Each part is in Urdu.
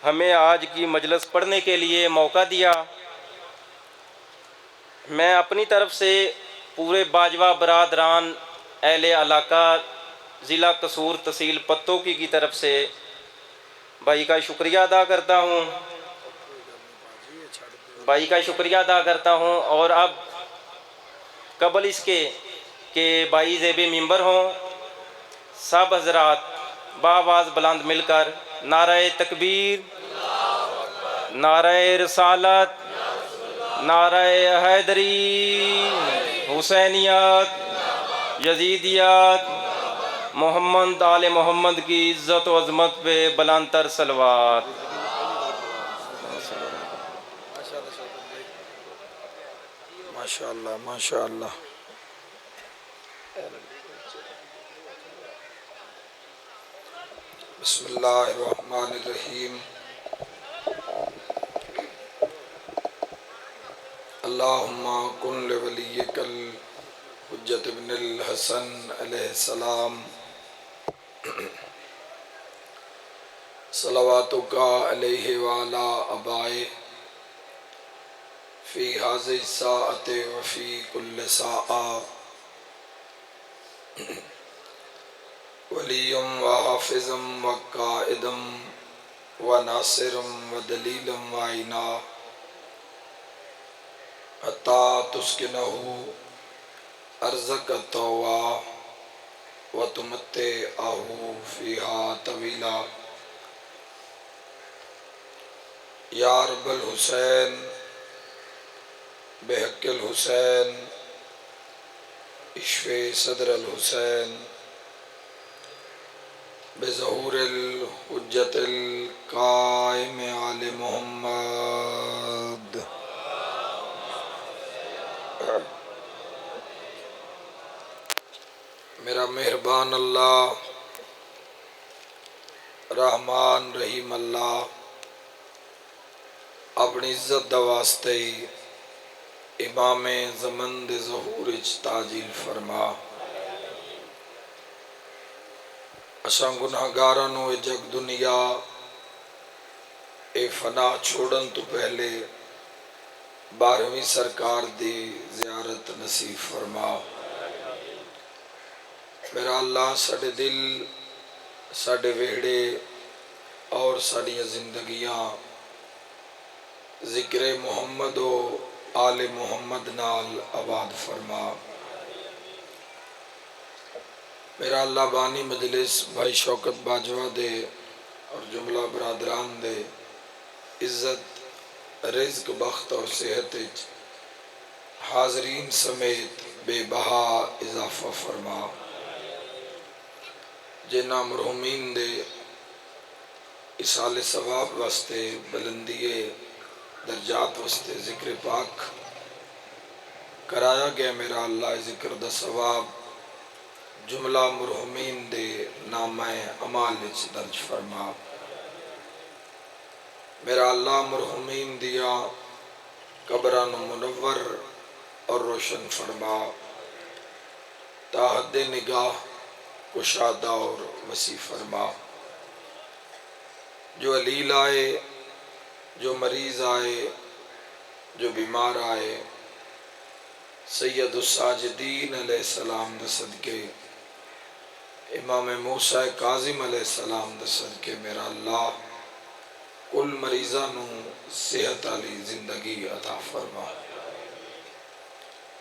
ہمیں آج کی مجلس پڑھنے کے لیے موقع دیا۔ میں اپنی طرف سے پورے باجوہ برادران اہل علاقہ ضلع قصور تحصیل پتوکی کی طرف سے بھائی کا شکریہ ادا کرتا ہوں اور اب قبل اس کے کہ بھائی زیب ممبر ہوں، سب حضرات بآواز بلند مل کر نعرہ تکبیر، نعرہ رسالت، نعرہ حیدری، حسینیت، یزیدیت، محمد آل محمد کی عزت و عظمت پہ بلند تر صلوات۔ ماشاءاللہ ماشاءاللہ۔ بسم اللہ الرحمن الرحیم۔ اللہم کن لولیک الحجۃ ابن الحسن علیہ السلام صلواتک علیہ وعلی آبائہ فی ہذہ الساعۃ وفی کل ساعہ ولی و حافظ و قائد و ناصر و دلیل و عینا حتی تسکنہ ارضک طوعا و تمتعہ فیہا طویلا یا رب الحسین بحق الحسین اشف صدر الحسین بظہور الحجت القائم آل محمد۔ میرا مہربان اللہ، رحمان رحیم اللہ اپنی عزت دا واسطے امام زمن دے ظہور اچ تاجیل فرما۔ اساں گناہگاراں نو اے جگ دنیا اے فنا چھوڑن تو پہلے 12ویں سرکار دی زیارت نصیب فرما۔ میرا اللہ ساڈے دل، ساڈے ویڑے اور ساڈیاں زندگیاں ذکر محمد و آل محمد نال آباد فرما۔ میرا اللہ بانی مجلس بھائی شوکت باجوہ دے اور جملہ برادران دے عزت، رزق، بخت اور صحت وچ حاضرین سمیت بے بہا اضافہ فرما۔ جنہاں مرحومین دے اصال ثواب واسطے، بلندی درجات واسطے ذکر پاک کرایا گیا، میرا اللہ ذکر دا ثواب جملہ مرحومین دے نامہ اعمال وچ درج فرما۔ میرا اللہ مرحومین دیا قبراں نو منور اور روشن فرما، تا حد نگاہ کشادہ اور وسیع فرما۔ جو علیل آئے، جو مریض آئے، جو بیمار آئے، سید الساجدین علیہ السلام دے صدقے، امام موسیٰ کاظم علیہ السلام دے صدقے میرا اللہ کل مریضاں نو صحت علی زندگی عطا فرما۔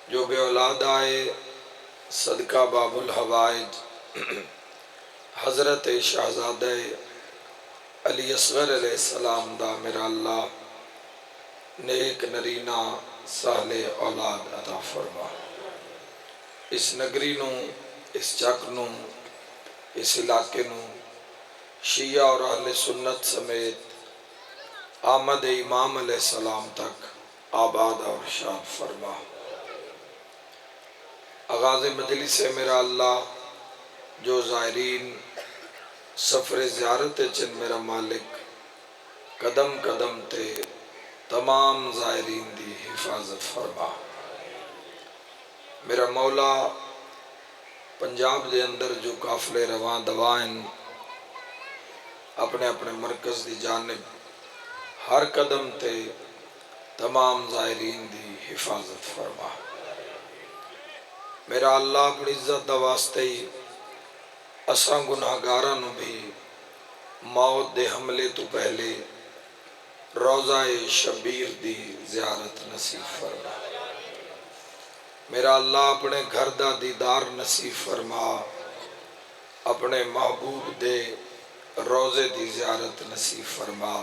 جو بے اولاد آئے، صدقہ باب الحوائج حضرت شہزادہ علی اصغر علیہ السلام دا میرا اللہ نیک نرینہ صالح اولاد عطا فرما۔ اس نگری نو، اس چک نو، اس علاقے نو شیعہ اور اہل سنت سمیت آمد امام علیہ السلام تک آباد اور شاد فرما۔ آغاز مجلس سے میرا اللہ جو زائرین سفر زیارت چن میرا مالک قدم قدم تے تمام زائرین دی حفاظت فرما۔ میرا مولا پنجاب دے اندر جو قافلے رواں دوائن اپنے اپنے مرکز دی جانب ہر قدم تے تمام زائرین دی حفاظت فرما۔ میرا اللہ اپنی عزت دا واسطے ہی اساں گناہگاراں نو بھی موت دے حملے تو پہلے روضہ شبیر دی زیارت نصیب فرما۔ میرا اللہ اپنے گھر دا دیدار نصیب فرما، اپنے محبوب دے روضے دی زیارت نصیب فرما۔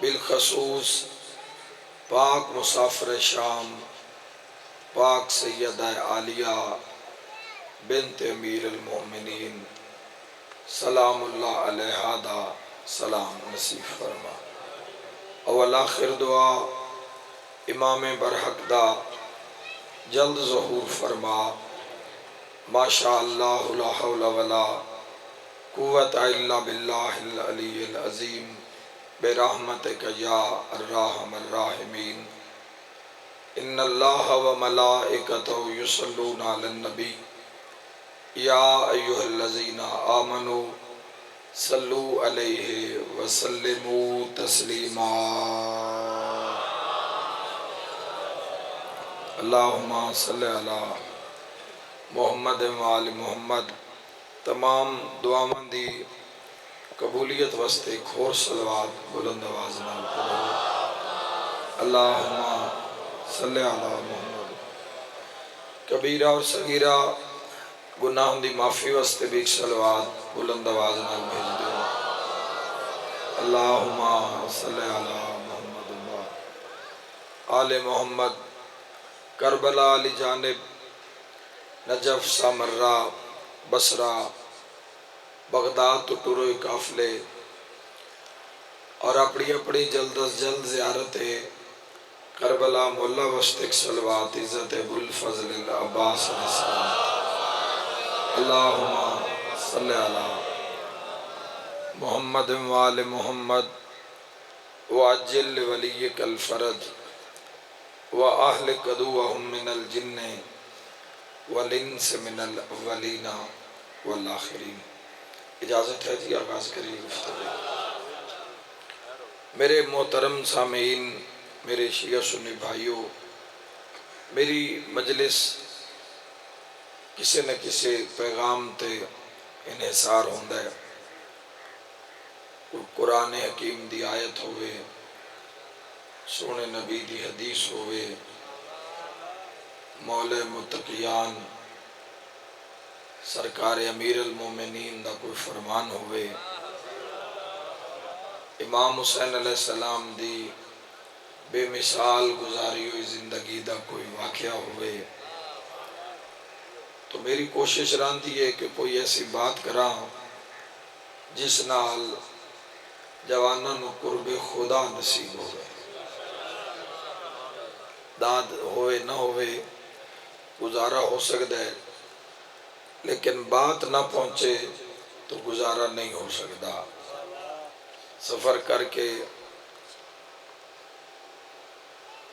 بالخصوص پاک مسافر شام پاک سیدہ عالیہ بنت امیر المومنین سلام اللہ علیہا دا سلام نصیب فرما۔ اول آخر دعا امام برحق دا جلد ظہور فرما۔ ماشاء اللہ لا حول ولا قوت الا باللہ العلی العظیم برحمتک یا الرحم الراحمین۔ ان اللہ و ملائکتہ یصلون علی النبی یا ایہا الذین آمنوا صلوا علیہ وسلموا تسلیما۔ اللہم صلی علی محمد وآل محمد۔ تمام دعاواں دی قبولیت واسطے ایک اور صلوات بلند آواز نال پڑھو۔ اللہم صلی علی محمد۔ کبیرہ اور صغیرہ گناہوں دی معافی واسطے بھی ایک صلوات بلند آواز نال بھیج دو۔ اللہم صلی علی محمد آل محمد۔ کربلا علی جانب نجف سامرہ بصرہ بغداد تو ٹورو قافلے اور اپنی اپنی جلد از جلد زیارت کربلا مولا وسطک صلوات عزت ابو الفضل العباس علیہ السلام۔ اللہم صلی علی محمد وآل محمد وعجل ولیک الفرج وَأَهْلِكَ عَدُوَّهُم مِّنَ الْجِنِّ وَالْإِنسِ مِّنَ الْأَوَّلِينَ وَالْآخِرِينَ۔ اجازت ہے جی آغاز کریے گفتگو۔ میرے محترم سامعین، میرے شیعہ سنی بھائیوں، میری مجلس کسی نہ کسی پیغام تے انحصار ہوندہ ہے۔ قرآن حکیم دی آیت ہوئے، سونے نبی دی حدیث ہوئے، مولا متقیان سرکار امیر المومنین دا کوئی فرمان ہوئے، امام حسین علیہ السلام دی بے مثال گزاری ہوئی زندگی دا کوئی واقعہ ہوئے، تو میری کوشش رہتی ہے کہ کوئی ایسی بات کراں جس نال جواناں نو قرب خدا نصیب ہوئے۔ داد ہوئے نہ ہوئے گزارا ہو سکتا ہے، لیکن بات نہ پہنچے تو گزارا نہیں ہو سکتا۔ سفر کر کے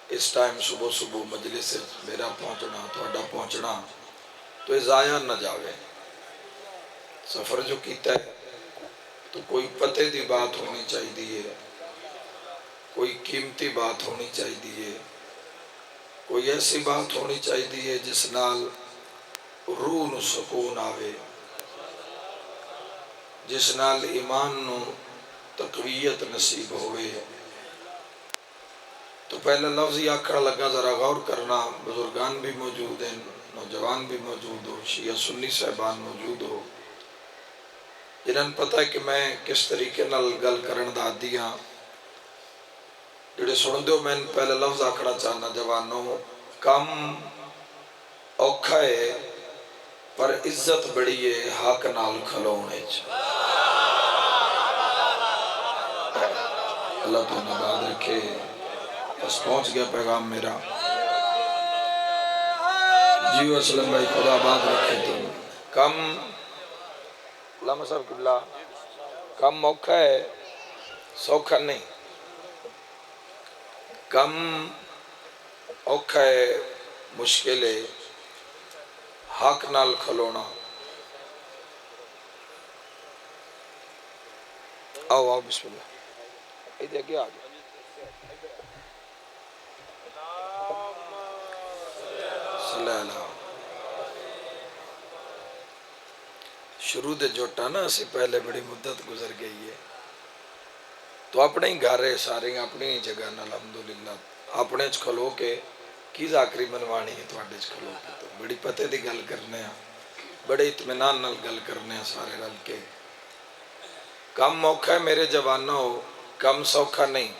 اس ٹائم صبح صبح مجلس سے میرا پہنچنا تھوڑا پہنچنا تو ضائع نہ جاوے۔ سفر جو کیتا ہے تو کوئی پتے دی بات ہونی چاہیے، کوئی قیمتی بات ہونی چاہیے، کوئی ایسی بات ہونی چاہیے جس نال روح نو سکون آوے، جس نال ایمان نو تقویت نصیب ہوئے۔ تو پہلے لفظ ہی آکھڑا لگا، ذرا غور کرنا، بزرگان بھی موجود ہیں، نوجوان بھی موجود ہو، شیعہ سنی صاحبان موجود ہو، جنہاں پتہ ہے کہ میں کس طریقے نال گل کرن دا عادی ہاں۔ جڑے سن دیو، میں پہلے لفظ آکھڑا چاہنا، جوانوں، کم اوکھا ہے پر عزت بڑی ہے حق نال کھلونے چ۔ اللہ تو نباد رکھے۔ بس پہنچ گیا پیغام میرا۔ جیو اسلم بھائی، خدا آباد رکھے تم۔ کم علامہ صاحب قبلہ، کم موقع ہے، سوکھا نہیں۔ کم اوکھا ہے، مشکل ہے، حق نال کھلونا۔ آؤ آؤ، بسم اللہ۔ ادھر اگے آ جاؤ. صلی اللہ. شروع دے جوٹا نا اسی پہلے بڑی مدت گزر گئی ہے تو اپنے ہی گھر ہے سارے اپنی ہی جگہ الحمدللہ اپنے چ کھلو کے کی ذاکری منوانی ہے تواڈے چ کھلو کے تو بڑی پتے دی گل کرنے ہیں بڑے اطمینان نال گل کرنے ہیں سارے رل کے. کم اوکھا ہے میرے جوانوں کم سوکھا نہیں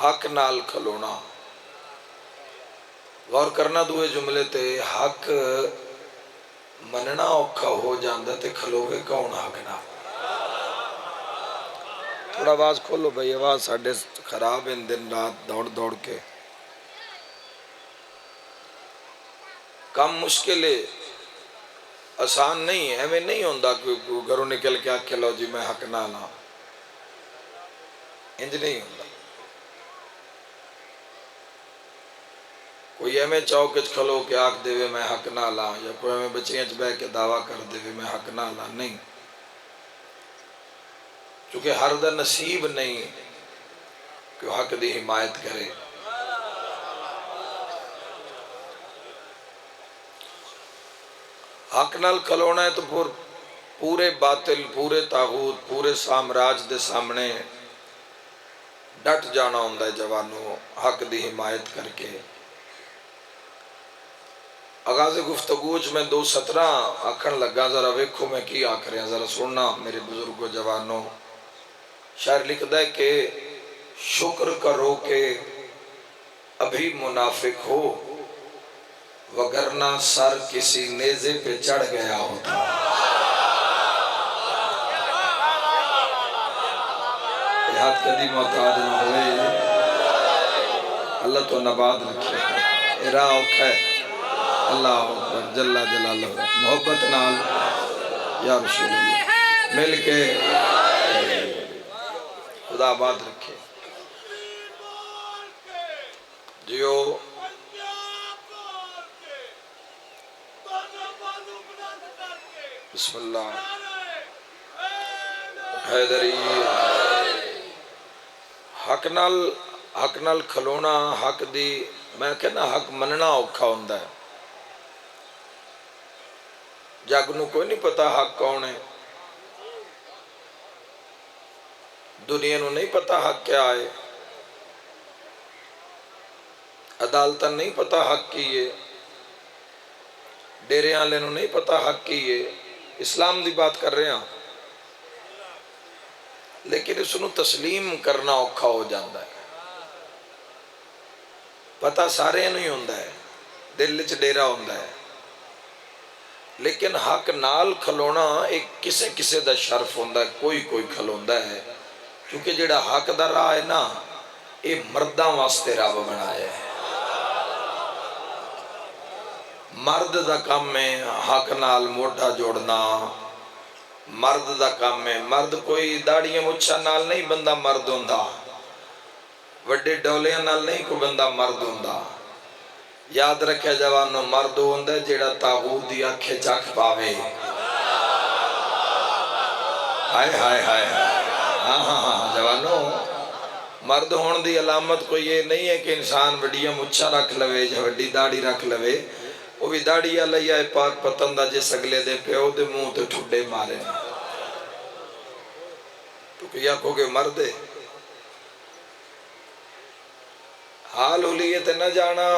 حق نال کھلونا. غور کرنا دوئے جملے تے حق مننا اوکھا ہو جاندہ تے کھلوے کون حق نہ. تھوڑا آواز کھولو بھائی آواز ساڑھے خراب ہیں دن رات دوڑ دوڑ کے. کم مشکل ہے آسان نہیں ہے ہمیں نہیں ہوندہ کہ گھروں نکل کے آکھے لو جی میں حق نہ لا انج نہیں ہوندہ. کوئی ہمیں چوکچ کھلو کے آکھ دے وے میں حق نہ لا یا کوئی ہمیں بچیاں چ بہ کے دعویٰ کر دے وے میں حق نہ لا نہیں. چونکہ ہر دا نصیب نہیں کہ حق دی حمایت کرے. حق نال کھلونا ہے تو پورے باطل پورے طاغوت پورے سامراج دے سامنے ڈٹ جانا ہوندہ ہے جوانوں حق دی حمایت کر کے. آغاز گفتگوچ میں 2:17 آکھن لگا ذرا ویکھو میں کی آکھ رہے ہیں ذرا سننا میرے بزرگوں جوانوں. شاعر لکھ دے کہ شکر کرو کہ ابھی منافق ہو وگرنہ سر کسی نیزے پہ چڑھ گیا ہوتا. یہ ہاتھ کدی محتاج نہ ہوئے اللہ تو نباد رکھے ایرا اوکھا ہے اللہ اکبر جللہ جلالہ محبت نال یا رسول اللہ مل کے خدا آباد رکھے. جیو بسم اللہ حیدری. حق نال کھلونا حق دی میں کہنا حق مننا اوکھا ہوندہ ہے. جگ نو کوئی نہیں پتا حق کون ہے دنیا نو نہیں پتا حق کیا ہے عدالتاں نہیں پتا حق کی ہے ڈیرے آلے نو نہیں پتا حق کی ہے. اسلام دی بات کر رہے ہیں لیکن اس نو تسلیم کرنا اوکھا ہو جاندہ ہے. پتا سارے نہیں ہوندہ ہے دل چ ڈیرا ہوندہ ہے لیکن حق نال کھلونا ایک کسے کسے دا شرف ہوندہ ہے کوئی کھلوندہ ہے کیونکہ جڑا حق دا راہ ہے نا یہ مرداں واسطے راہ بنایا ہے. مرد دا کام میں حق نال موٹا جوڑنا مرد دا کام میں مرد کوئی داڑیاں مچھا نال نہیں بندہ مرد ہوندہ وڈے ڈولیاں نال نہیں کوئی بندہ مرد ہوندہ. یاد رکھے جوانوں مرد ہوندہ جیڑا طاغوت دی آنکھیں چاک پاوے. ہائے ہائے ہائے ہاں جوانوں مرد ہون دی علامت کوئی یہ نہیں ہے کہ انسان وڈیاں مچھا رکھ لوے یا وڈی داڑی رکھ لوے وہ بھی داڑی آلہ یا پاک پتندہ جس اگلے دے پیو دے منہ تے ٹھڈے مارے تو کیا کہو مرد ہے حال ہو لیے تے نہ جانا.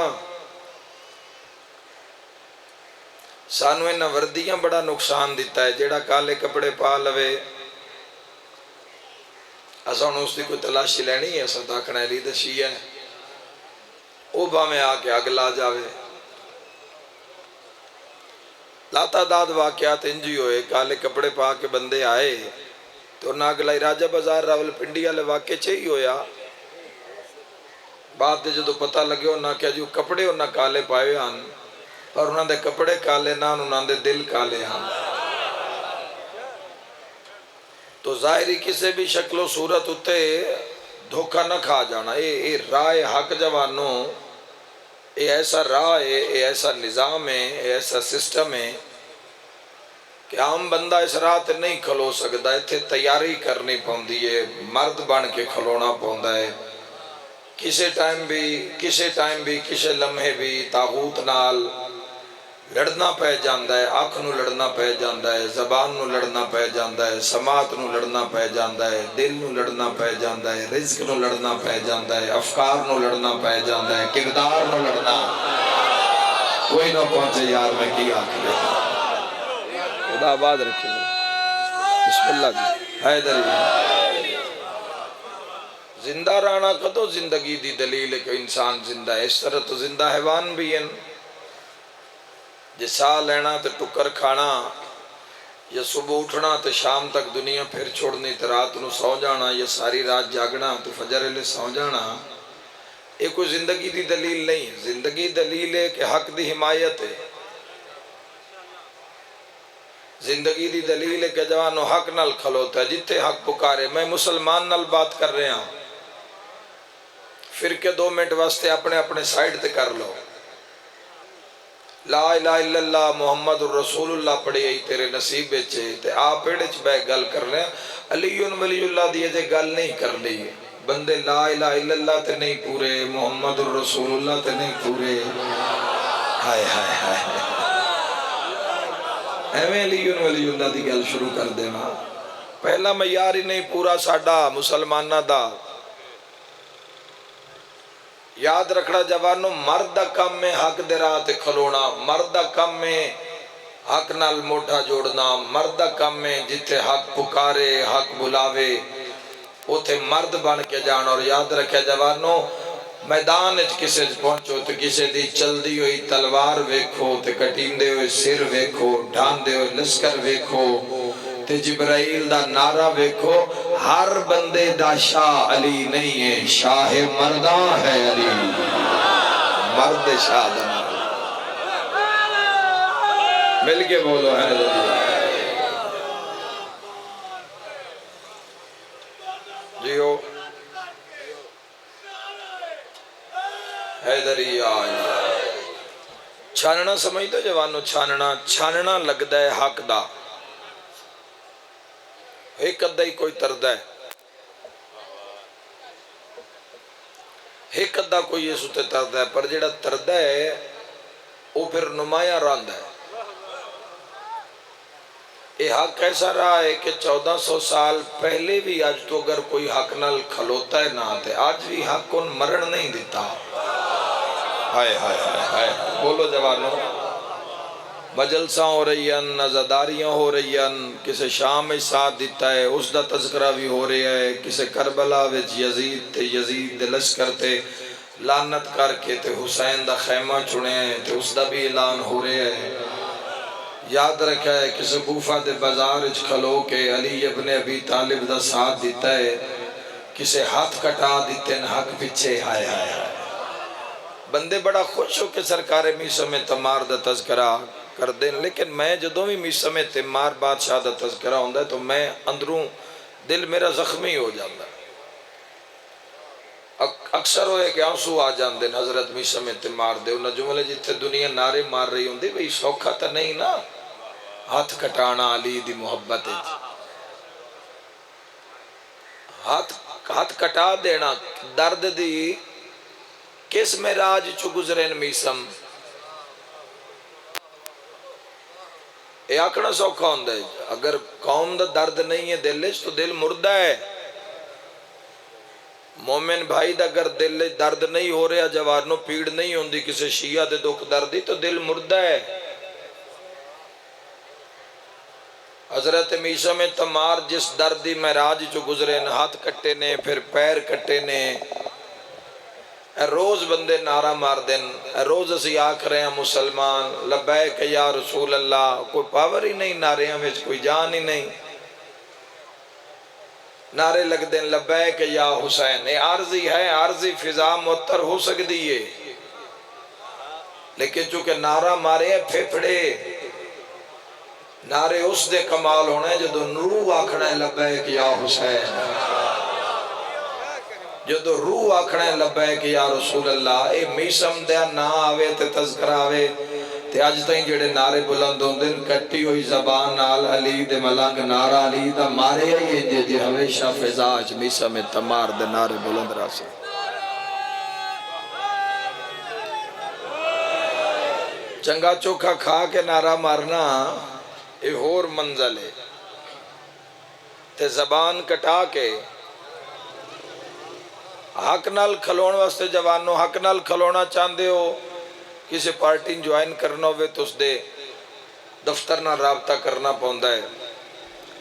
سانو انہاں وردیاں بڑا نقصان دیتا ہے جیڑا کالے کپڑے پا لوے اساں اس دی کوئی تلاشی لینی ہے اساں تاکھنا علی دا شیعہ ہے او باویں آ کے اگلا جاوے. لاتعداد واقعات انجی ہوئے کالے کپڑے پا کے بندے آئے تو نہ اگلائی راجہ بازار راول پنڈی والے واقع چاہیے ہویا بات دے جدو پتہ لگے انہاں کیا جو کپڑے انہاں کالے پائے ہن پر انہاں دے کپڑے کالے نہ انہاں دے دل کالے ہن. تو ظاہری کسے بھی شکل و صورت ہوتے دھوکہ نہ کھا جانا. اے رائے حق جوانوں اے ایسا راہ ہے اے ایسا نظام ہے اے ایسا سسٹم ہے کہ عام بندہ اس راہ تے نہیں کھلو سکتا، اتنے تیاری کرنی پوندی ہے، مرد بن کے کھلونا پوندا ہے، کسے ٹائم بھی کسے لمحے بھی طاغوت نال لڑنا پہ جاندا ہے، آنکھ نو لڑنا پہ جاندا ہے، زبان نو لڑنا پہ جاندا ہے، سماعت نو لڑنا پہ جاندا ہے، دل نو لڑنا پہ جاندا ہے، رزق نو لڑنا پہ جاندا ہے، افکار نو لڑنا پہ جاندا ہے، کردار نو لڑنا کوئی نہ پہنچے یار میں کی آخر خدا آباد رکھے بسم اللہ جی حیدری زندہ رہنا کدو زندگی دی دلیل ہے کہ انسان زندہ ہے، اس طرح تو زندہ حیوان بھی ہیں، جے ساہ لینا تے ٹکر کھانا یا صبح اٹھنا تے شام تک دنیا پھر چھوڑنی تے رات نو سو جانا یا ساری رات جاگنا تے فجر لے سو جانا، یہ کوئی زندگی دی دلیل نہیں ہے۔ زندگی دلیل ہے کہ حق دی حمایت ہے، زندگی دی دلیل ہے کہ جوانو حق نال کھلوتا ہے، جتے حق پکارے۔ میں مسلمان نال بات کر رہے ہوں، پھر کے 2 منٹ واسطے اپنے اپنے سائیڈ تے کر لو، لا الہ الا اللہ محمد الرسول اللہ پڑھی آئی تیرے نصیب بیچے تے آپ پیڑے چھ بے گل کر رہے ہیں، علی ولی اللہ دیئے جے گل نہیں کر لی، بندے لا الہ الا اللہ تے نہیں پورے، محمد الرسول اللہ تے نہیں پورے، ہائے ہائے ہائے ایویں علی ولی اللہ دی گل شروع کر دینا، پہلا معیار ہی نہیں پورا ساڈا مسلمانہ دا۔ یاد رکھنا جوانو، مرد دا کم میں حق دے راہ تے کھلونا، مرد دا کم میں حق نال موٹا جوڑنا، مرد دا کم میں جتے حق پکارے حق بلاوے اوتھے مرد بن کے جانا۔ اور یاد رکھے جوانو، میدان اچ کسے پہنچو تے کسے دی چل دی ہوئی تلوار ویکھو تے کٹین دے ہوئے سر ویکھو، ڈھان دے ہوئے لشکر ویکھو تے جبرائیل دا نعرہ ویکھو، ہر بندے دا شاہ علی نہیں ہے، شاہ مرداں ہے علی، مرد شاہ دا مل کے بولو ہے جی ہو حیدری آئی چھاننا سمجھتا جوانو، چھاننا لگتا ہے حق دا، ایک ادھا ہی کوئی تردہ ہے، ایک ادھا کوئی یہ ستے تردہ ہے، پر جڑا تردہ ہے وہ پھر نمایاں راندہ ہے۔ یہ حق ایسا رہا ہے کہ 1400 سال پہلے بھی آج تو اگر کوئی حق نال کھلوتا ہے نہ آتے، آج بھی حق کون مرن نہیں دیتا۔ ہائے ہائے ہائے بولو جوانو، مجلساں ہو رہی ہیں، نظرداریاں ہو رہی ہیں، کسے شام میں ساتھ دیتا ہے اس دا تذکرہ بھی ہو رہا ہے، کسے کربلا وچ یزید دے لشکر تے لعنت کر کے تے حسین دا خیمہ چنے تے اس دا بھی اعلان ہو رہا ہے۔ یاد رکھا ہے کسے کوفہ دے بازار اچ کھلو کے علی ابن ابی طالب دا ساتھ دیتا ہے، کسے ہاتھ کٹا دیتے ہیں حق پچھے، ہائے ہائے ہائے بندے بڑا خوش ہو کہ سرکار میسم تمار دا تذکرہ کر دیں، لیکن میں جدوں بھی میسم تمار بادشاہ دا تذکرہ ہوندہ ہے تو میں اندروں دل میرا زخمی ہو جاتا ہے، اکثر ہوئے کہ آنسو آ جان دیں حضرت میسم تمار دے انہاں جملے جتھے دنیا نعرے مار رہی ہوندی بھئی سوکھا تا نہیں نا ہاتھ کٹانا علی دی محبت ہے، ہاتھ کٹا دینا درد دی کس معراج چو گزرین میسم، یہ آکھنا سوکھا ہوندہ ہے، اگر قوم دا درد نہیں ہے دل تو دل مردہ ہے، مومن بھائی دا اگر دل درد نہیں ہو رہا جوانو پیڑ نہیں ہوندی کسے شیعہ دے دکھ دردی تو دل مردہ ہے۔ حضرت میسم تمار جس دردی معراج چو گزرے ہاتھ کٹے نے پھر پیر کٹے نے، روز بندے نعرہ مار دیں، روز اسی آکھ رہے ہیں مسلمان لبیک یا رسول اللہ، کوئی پاور ہی نہیں نعرے ہمیں کوئی جان ہی نہیں، نعرے لگ دیں لبیک یا حسین، یہ عارضی ہے، عارضی فضا معطر ہو سکتی ہے، لیکن چونکہ نعرہ مارے ہیں پھپڑے، نعرے اس دے کمال ہونے جدو روح آکھنا ہے لبیک یا حسین، جدو روح آکھنا ہے لبیک یا رسول اللہ، اے میسم دیا نہ آوے تے تذکرہ آوے تے تے اج تائیں جڑے نعرے بلند ہوندے نے کٹی ہوئی زبان نال علی دے ملنگ نعرہ علی دا مارے ہی جے ہمیشہ فضا اچ میسا میں تمار دے نعرے بلند راسے چنگا چوکھا کھا کے نعرہ مارنا اے ہور منزل ہے تے زبان کٹا کے حق نال کھلون واسطے جوانوں حق نال کھلونا چاندے ہو کسی پارٹی جوائن کرنا ہوئے تو اس دے دفتر نہ رابطہ کرنا پوندا ہے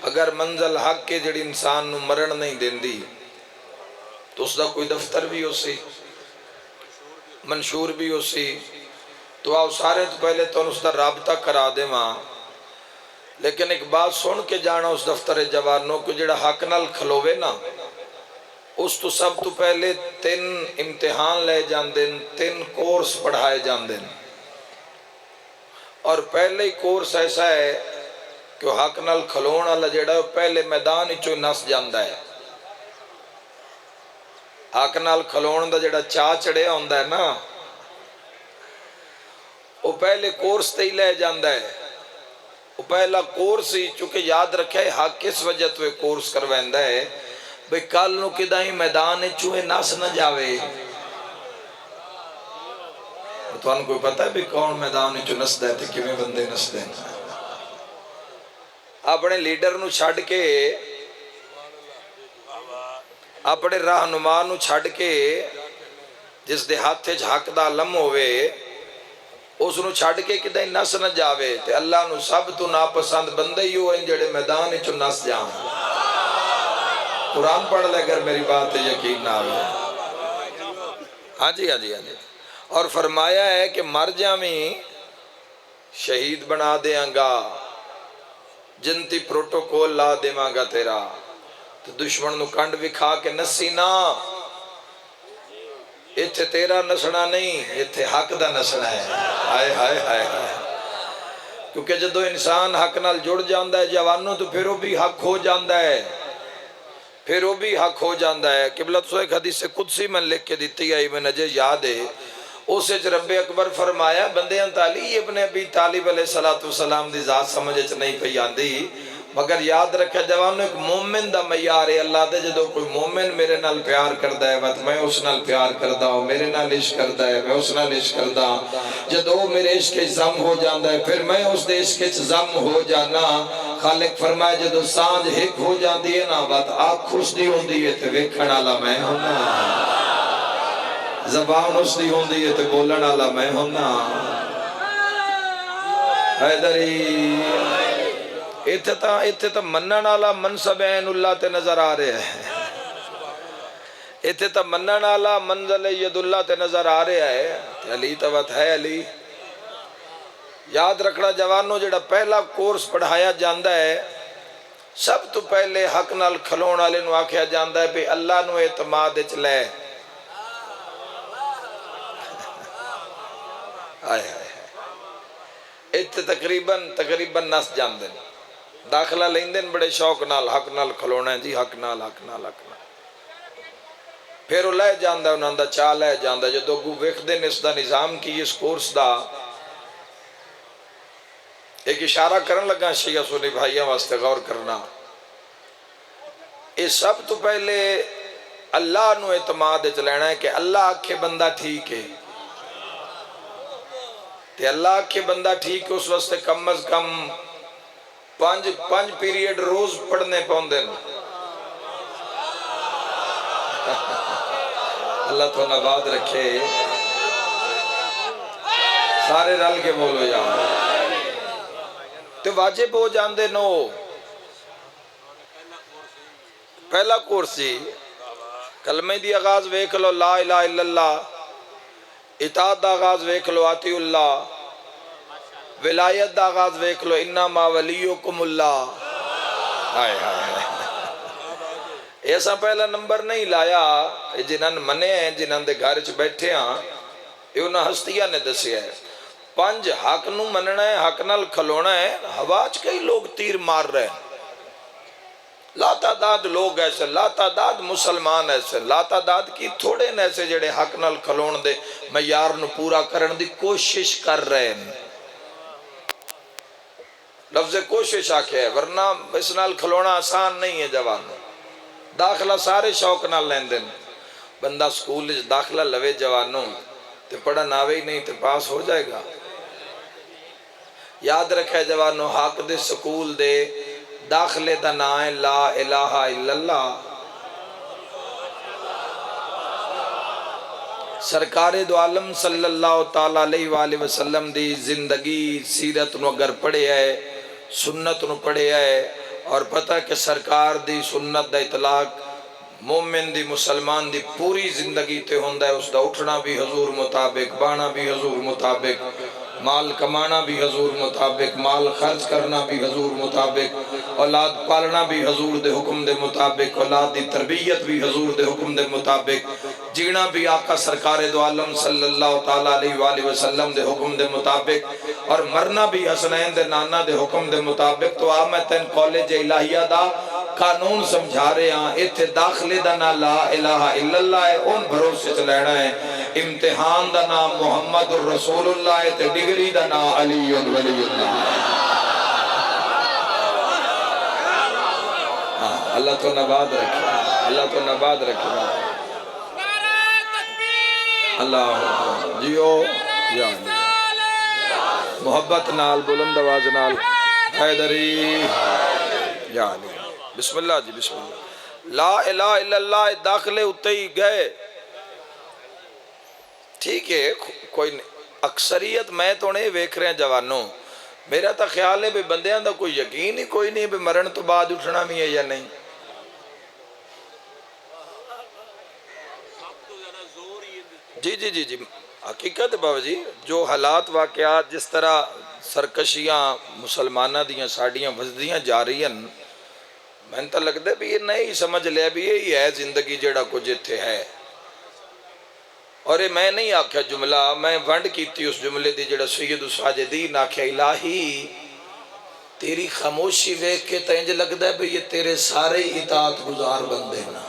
اگر منزل حق کے جڑی انسان نو مرن نہیں دیندی تو اس دا کوئی دفتر بھی ہو سی منشور بھی ہو سی تو آؤ سارے تو پہلے تو اس دا رابطہ کرا دے ماں لیکن ایک بات سن کے جانا اس دفتر جوانوں کو جڑا حق نال کھلوے نا اس تو سب تو پہلے 3 امتحان لے جاندن 3 کورس پڑھائے جاندن اور پہلے ہی کورس ایسا ہے کہ حق نال کھلون والا جڑا پہلے میدان وچوں نس جاندا ہے حق نال کھلون دا جڑا چا چڑھیا ہوندا ہے نا وہ پہلے کورس تے ہی لے جاندا ہے وہ پہلا کورس ہی چونکہ یاد رکھے حق کس وجہ تو کورس کرویندا ہے بھئی کل نو کدہ ہی میدان چوہے نس نہ جاوے تو ان کو پتہ ہے بھی کون میدان چو نس دے تھے کیویں بندے نس دے اپنے لیڈر نو چھڑ کے اپنے راہنما نو چھڑ کے جس دے ہاتھے حق دا علم ہوئے اس نو چھڑ کے کدہ ہی نس نہ جاوے تے اللہ نو سب تو ناپسند بندے ہی ہوئے جڑے میدان چو نس جاؤں قرآن پڑھ لے اگر میری بات یقین نہ آئے ہاں جی اور فرمایا ہے کہ مر جاویں شہید بنا دیاں گا جنتی پروٹوکول لا دیواں گا تیرا تو دشمن نو کنڈ وکھا کے نسی نا ایتھے تیرا نسنا نہیں ایتھے حق دا نسنا ہے ہائے ہائے ہائے کیونکہ جدو انسان حق نال جڑ جاندہ ہے جوانوں تو پھر وہ بھی حق ہو جاندہ ہے پھر وہ بھی حق ہو جاندہ ہے قبلت سو ایک حدیث سے قدسی میں لکھ کے دیتی ہے میں نجے یاد ہے اسے رب اکبر فرمایا بندے انتالی ابن ابی طالب علیہ السلام دی ذات سمجھے نہیں پہ آندی مگر یاد رکھا جوانوں ایک مومن دا معیار ہے اللہ دے جدو کوئی مومن میرے نال پیار کردہ ہے وقت میں اس نال پیار کردہ ہوں میرے نال عشق کردہ ہے میں اس نال عشق کردہ ہوں جدو میرے عشق کے زم ہو جاندہ ہے پھر میں اس دے عشق کے زم ہو جانا خالق فرمائے جدو سانج ہک ہو جاندی ہے نا بات آنکھ خوش دی ہوندی ہے تے ویکھن والا میں ہونا زبان اس دی ہوندی ہے تے بولن والا میں ہونا حیدری ایتھے تا منن والا منصب عین اللہ تے نظر آ رہے ہیں ایتھے تا منن والا منزل ید اللہ تے نظر آ رہے ہے علی توت ہے علی یاد رکھنا جوانوں جڑا پہلا کورس پڑھایا جاندہ ہے سب تو پہلے حق نال کھلون والے نو آکھیا جاندہ ہے بھی اللہ نو اعتماد وچ لے آئے ایتھے تقریباً نس جاندے داخلہ لیندن بڑے شوق نال حق نال کھلونا ہے جی حق نال پھر وہ لے جاندہ انہاں دا چاہ لے جاندہ جو دو گو ویخ دن اس دا نظام کی اس کورس دا ایک اشارہ کرن لگا شیعہ سنی بھائیاں واسطے غور کرنا اس سب تو پہلے اللہ نو اعتماد لینا ہے کہ اللہ آکھے بندہ ٹھیک ہے تے اللہ آکھے بندہ ٹھیک ہے اس واسطے کم از کم 5 پیریڈ روز پڑھنے پوندے اللہ تو نباد رکھے سارے رل کے بولو یا تو واجب ہو جاندے نو پہلا کورس جی کلمہ دی آغاز ویکھ لو لا الہ الا اللہ اطاعت دا آغاز ویکھ لو اطیع اللہ ولایت دا آغاز ویکھ لو انما ولیکم اللہ ایسا پہلا نمبر نہیں لایا جنہاں منے ہیں جنہاں دے گھر چ بیٹھے ہاں یہ انہاں ہستیاں نے دسیا ہے 5 حق نو مننا ہے حق نال کھلونا ہے ہوا چ کئی لوگ تیر مار رہے ہیں لا تعداد لوگ ایسے لا تعداد مسلمان ایسے لا تعداد کی تھوڑے ایسے جڑے حق نال کھلون دے معیار نو پورا کرن دی کوشش کر رہے ہیں لفظ کوشش آکھے ہے، ورنہ اس نال کھلونا آسان نہیں ہے جوانوں۔ داخلہ سارے شوق نال لیندن، بندہ سکول داخلہ لوے جوانوں تے پڑھن آوے ہی نہیں تے پاس ہو جائے گا۔ یاد رکھے جوانوں، حق دے سکول دے داخلے دا نام ہے لا الہ الا اللہ۔ سرکار دو عالم صلی اللہ تعالیٰ علیہ وآلہ وسلم دی زندگی سیرت نو اگر پڑھے ہے، سنت نو پڑھے ہے، اور پتہ کہ سرکار دی سنت دا اطلاق مومن دی مسلمان دی پوری زندگی تے ہوندہ ہے۔ اس دا اٹھنا بھی حضور مطابق، بانا بھی حضور مطابق، مال کمانا بھی حضور مطابق، مال خرچ کرنا بھی حضور مطابق، اولاد پالنا بھی حضور دے حکم دے مطابق، اولاد دی تربیت بھی حضور دے حکم دے مطابق، جینا بھی آقا سرکار دو عالم صلی اللہ تعالیٰ علیہ وآلہ وسلم دے حکم دے مطابق، اور مرنا بھی حسنین دے نانا دے حکم دے مطابق۔ تو میں تین کالج الہیہ دا قانون سمجھا رہے ہیں، ایتھے داخلے دا نا لا الہ الا اللہ ہے، ان بھروسے چلینا ہے، امتحان دا نام محمد الرسول اللہ ہے، تے ڈگری دا نام علی ولی اللہ ہے۔ اللہ تو نباد رکھے، اللہ تو نباد رکھے، اللہ جیو یا علی، محبت نال بلند آواز نال حیدری یا علی۔ بسم اللہ جی، بسم اللہ۔ لا الہ الا اللہ داخلے اتے ہی گئے، ٹھیک ہے، کوئی اکثریت میں تو نہیں ویکھ رہے ہیں جوانوں، میرا تا خیال ہے بھی بندیاں دا کوئی یقین ہی کوئی نہیں بھی مرن تو بعد اٹھنا بھی ہے یا نہیں۔ جی جی جی جی حقیقت ہے بابا جی، جو حالات واقعات جس طرح سرکشیاں مسلمانہ دیاں ساڑیاں وزدیاں جا رہی ہیں، میں نے تو لگتا ہے بھی یہ نہیں سمجھ لیا بھی یہی ہے زندگی جیڑا کو جتھے ہے۔ اور یہ میں نہیں آکھا جملہ، میں ونڈ کی تھی اس جملے دی جیڑا سید الساجدین آکھا، الہی تیری خاموشی ویکھ کے تینج لگتا ہے بھی یہ تیرے سارے اطاعت گزار بندے نا،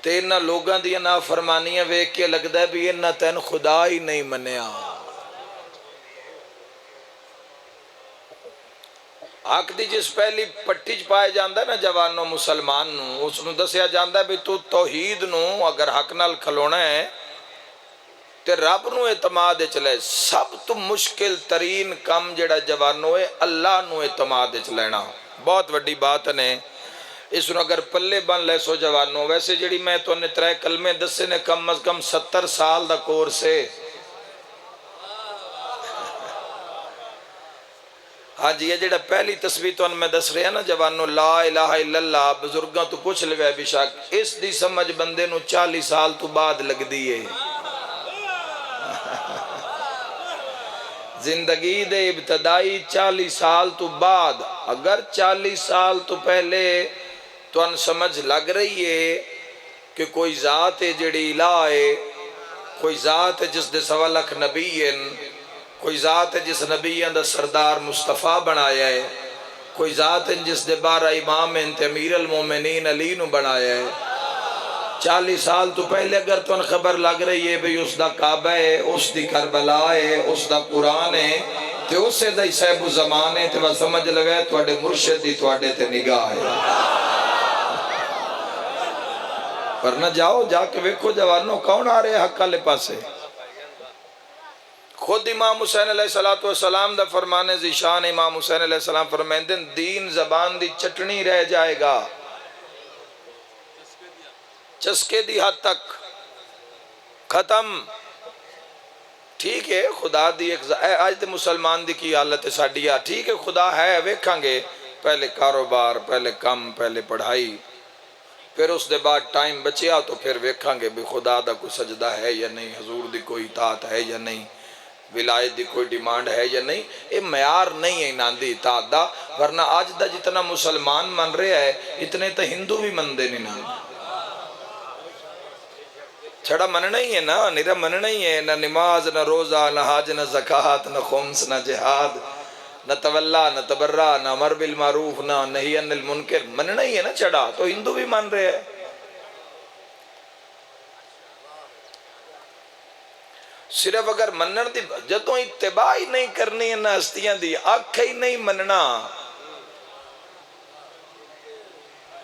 تیرنا لوگاں دیا نافرمانیاں ویکھ کے لگتا ہے بھی یہ نہ تین خدا ہی نہیں منیا۔ حق دی جس پہلی پٹی چ پائے جاندہ نا جوانوں مسلمان نو، اس نو دسیا جاندہ بھی تو توحید نو اگر حق نال کھلونا ہے تے رب نو اعتماد چلے۔ سب تو مشکل ترین کم جڑا جوانوں ہے اللہ نو اعتماد چلینا، بہت وڈی بات نے۔ اس نو اگر پلے بن لے سو جوانوں، ویسے جڑی میں تو نے 3 کلمے دسے نے کم از کم 70 سال دا کورس ہے۔ ہاں جی، یہ جڑا پہلی تسبیح تو میں دس رہے ہیں نا جوانوں، لا الہ الا اللہ، بزرگاں تو پوچھ لے بے شک، اس دی سمجھ بندے نو 40 سال تو بعد لگ دیئے۔ زندگی دے ابتدائی 40 سال تو بعد، اگر 40 سال تو پہلے تو ان سمجھ لگ رہی ہے کہ کوئی ذات ہے جڑی الہ ہے، کوئی ذات ہے جس دے 1.25 لاکھ نبی ہیں، کوئی ذات ہے جس نبیان دا سردار مصطفیٰ بنایا ہے، کوئی ذات ہے جس دے 12 امام ہیں تے امیر المومنین علی نو بنایا ہے۔ 40 سال تو پہلے اگر تو ان خبر لگ رہی ہے بھی اس دا کعبہ ہے، اس دی کربلا ہے، اس دا قرآن ہے، تے اس سے دا صاحب زمان ہے، تے وہ سمجھ لگے توڑے مرشد دی توڑے تے نگاہ ہے۔ ورنہ جاؤ جا کے ویکھو جوانوں کون آ رہے حق والے پاسے۔ خود امام حسین علیہ السلام دا فرمانے ذیشان امام حسین علیہ السلام فرمائیں دین زبان دی چٹنی رہ جائے گا، چسکے دی حد تک ختم۔ ٹھیک ہے خدا دی آج دے مسلمان دی کی حالت ہے ساڑیا، ٹھیک ہے خدا ہے ویکھاں گے، پہلے کاروبار، پہلے کم، پہلے پڑھائی، پھر اس دے بعد ٹائم بچیا تو پھر ویکھاں گے بھی خدا دا کوئی سجدہ ہے یا نہیں، حضور دی کوئی اطاعت ہے یا نہیں، ولایت دی کوئی ڈیمانڈ ہے یا نہیں۔ یہ معیار نہیں ہے انہاں دی اطاعت دا، ورنہ آج دا جتنا مسلمان من رہا ہے اتنے تو ہندو بھی من دے نہیں نا۔ چھڑا مننا ہی ہے نا، نیرہ مننا ہی ہے، نہ نماز نہ روزہ نہ حج نہ زکاة نہ خمس نہ جہاد نہ تولا نہ تبرہ نہ امر بالمعروف نہ نہی عن المنکر، مننا ہی ہے نا چھڑا، تو ہندو بھی من رہے ہیں۔ صرف اگر منن دی جدوں اتباع ہی نہیں کرنی ان ہستیاں دی آنکھ ہی نہیں مننا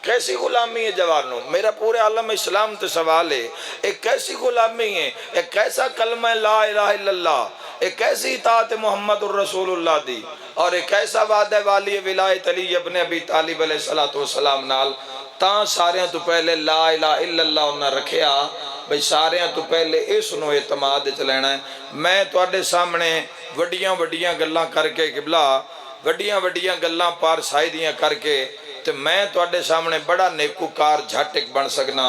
کیسی غلامی ہے جوانوں؟ میرا پورے عالم اسلام تے سوال ہے ایک کیسی غلامی ہے، ایک کیسا کلمہ لا الہ الا اللہ، ایک کیسی اطاعت محمد الرسول اللہ دی، اور ایک کیسا وعدہ والی ولایت علی ابن ابی طالب علیہ السلام نال تاں ساریاں تو پہلے لا الہ الا اللہ انہاں رکھیا بھئی ساریاں تو پہلے اس نو اعتماد چ لینا ہے۔ میں تواڈے سامنے وڈیاں وڈیاں گلاں کر کے قبلہ وڈیاں وڈیاں گلاں پار سائیدیاں کر کے تو میں تواڈے سامنے بڑا نیکوکار جھٹک بن سکنا،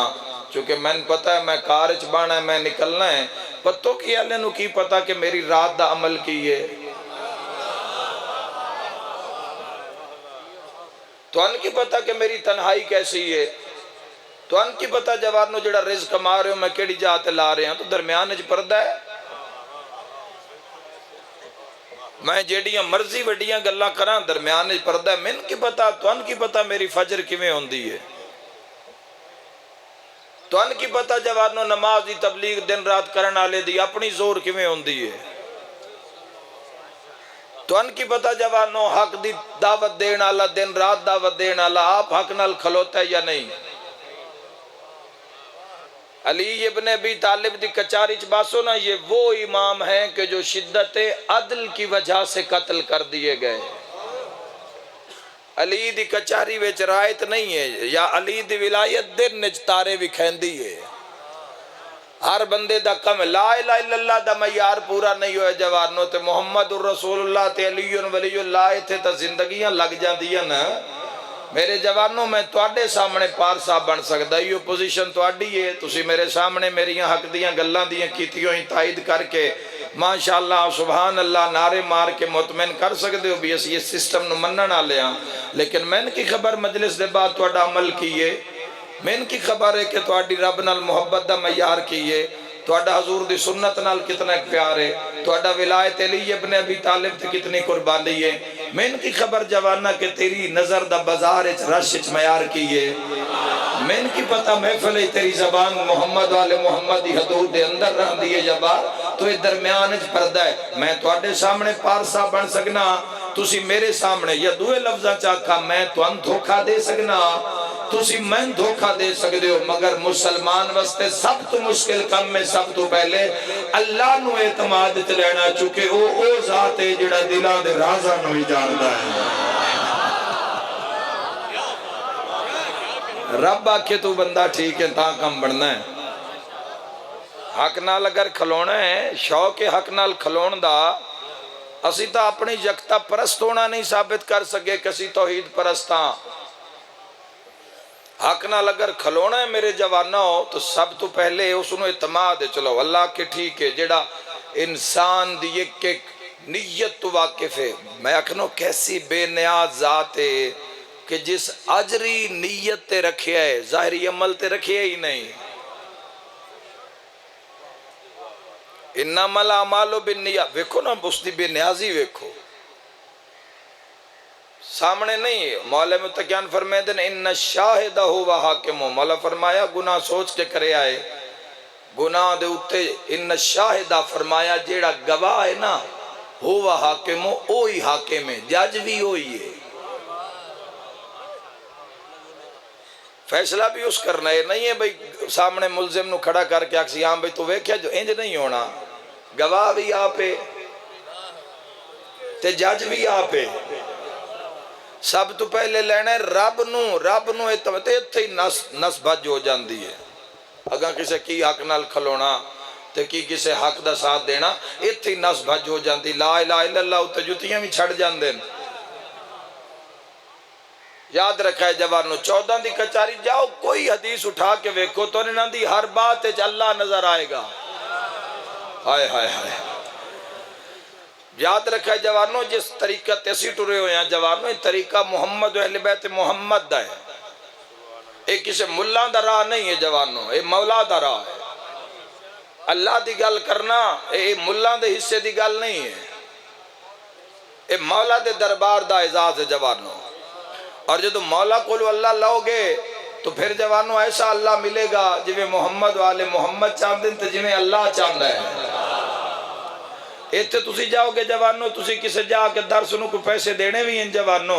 چونکہ میں پتہ ہے میں کارچ بانا ہے، میں نکلنا ہے، پتوں کی اللہ نو کی پتہ کہ میری رات دا عمل کی ہے، تو ان کی پتہ کہ میری تنہائی کیسی ہے، تو ان کی پتہ جوانو جڑا رزق کما رہے ہو میں کیڑی جاتے لا رہے ہیں، تو درمیان اچ پردہ ہے۔ میں جیڑیاں مرضی وڈیاں گلاں کراں درمیان اچ پردہ ہے، من کی پتہ تو ان کی پتہ میری فجر کیویں ہوندی ہے، تو ان کی پتہ جوانو نماز دی تبلیغ دن رات کرن والے دی اپنی زور کیویں ہوندی ہے، تو ان کی پتہ جوانو حق دی دعوت دین والا دن رات دعوت دین والا آپ حق نال کھلوتا ہے یا نہیں۔ علی ابن ابی طالب دی کچاری چ باسو نا یہ وہ امام ہیں کہ جو شدت عدل کی وجہ سے قتل کر دیے گئے۔ علی دی کچاری وچ رایت نہیں ہے یا علی دی ولایت دن نچ تارے وکھیندی ہے، ہر بندے دا کم لا الہ الا اللہ دا معیار پورا نہیں ہوئے جوانو تے محمد الرسول اللہ تے علی ولی اللہ تھے تا زندگیاں لگ جاندیاں نا۔ میرے جوانوں میں تواڈے سامنے پارسا بن سکدا یہ پوزیشن تواڈی ہے، تسی میرے سامنے میریاں حق دیاں گلاں دیاں کیتیوں ہی تائید کر کے ماشاءاللہ سبحان اللہ نعرے مار کے مطمئن کر سکتے ہو بھی اس یہ سسٹم نو منن والے ہاں، لیکن میں کی خبر مجلس دے بعد تواڈا عمل کیے، میں کی خبر ہے کہ تواڈی رب نال محبت دا معیار کیے، تواڈا حضور دی سنت نال کتنا پیار ہے، تواڈا ولایت علی ابن ابی طالب تے کتنی قربانی ہے، میں کی خبر جوانا کہ تیری نظر دا بازار اچ رش اچ معیار کیے، میں کی پتہ محفل تیری زبان محمد والے محمد دی حدود دے اندر رہن دیئے جبار تو یہ درمیان اچ پردہ ہے، میں تواڈے سامنے پارسا بن سکنا، تسی میرے سامنے یا دوئے لفظہ چاکھا میں تو ان دھوکہ دے سکنا، تسی میں دھوکہ دے سکتے ہو، مگر مسلمان واسطے سب تو مشکل کم میں سب تو پہلے اللہ نو اعتماد چلینا چکے او ذات ہے جڑا دلان دے رازہ نو ہی جاندا ہے۔ رب آکھے تو بندہ ٹھیک ہے تاں کم بڑھنا ہے، حق نال اگر کھلونا ہے شوق حق نال کھلون دا اسی تا اپنی یکتا پرست ہونا نہیں ثابت کر سکے کسی توحید پرستاں، حق نال اگر کھلونا ہے میرے جوانوں تو سب تو پہلے اس نے اعتماد ہے، چلو اللہ کے ٹھیک ہے جڑا انسان دی ایک نیت تو واقف ہے، میں اکھنو کیسی بے نیاز ذات ہے کہ جس اجری نیت تے رکھیا ہے ظاہری عمل تے رکھیا ہی نہیں، انما الاعمال بالنیات، ویکھو نا اس دی بے نیازی ویکھو سامنے نہیں، مولا متقیان فرمائے دن ان شاہدہ ہوا حاکم، مولا فرمایا گناہ سوچ کے کرے آئے، گناہ دے اتے ان شاہدہ فرمایا جیڑا گواہ ہے نا ہوا حاکم اوہی حاکم ہے، جج بھی ہوئی ہے، فیصلہ بھی اس کرنا ہے، نہیں ہے بھئی سامنے ملزم نو کھڑا کر کے اکسی ہاں بھئی تو ویکھیا جو انج نہیں ہونا، گواہ بھی آپ ہے تے جج بھی آپ ہے، سب تو پہلے لینا ہے رب نو اتھے ہی نس بھج ہو جاندی ہے، اگر کسے کی حق نال کھلونا تے کی کسے حق دا ساتھ دینا اتھے ہی نس بھج ہو جاندی، لا الہ الا اللہ اتھے جتیاں بھی چھڑ جاندے، یاد رکھا ہے جوانو 14 دی کچاری جاؤ کوئی حدیث اٹھا کے ویکھو تو انہاں دی ہر بات ہے اللہ نظر آئے گا، ہائے ہائے ہائے، یاد رکھا ہے جوانو جس طریقہ تیسی ٹورے ہوئے ہیں جوانو یہ طریقہ محمد و اہل بیت محمد دا ہے، ایک کسی ملہ دا راہ نہیں ہے جوانو، ایک مولا دا راہ ہے، اللہ دی گل کرنا ایک ملہ دے حصے دی گل نہیں ہے، ایک مولا دے دربار دا اعزاز ہے جوانو، اور جب مولا کو اللہ لاؤ گے تو پھر جوانو ایسا اللہ ملے گا جویں محمد والے محمد چاندن تو جویں اللہ چاندہ ہے، ਇੱਥੇ ਤੁਸੀਂ ਜਾਓਗੇ ਜਵਾਨੋ, ਤੁਸੀਂ ਕਿਸੇ ਜਾ ਕੇ ਦਰਸ ਨੂੰ ਕੋਈ ਪੈਸੇ ਦੇਣੇ ਵੀ ਹਨ ਜਵਾਨੋ,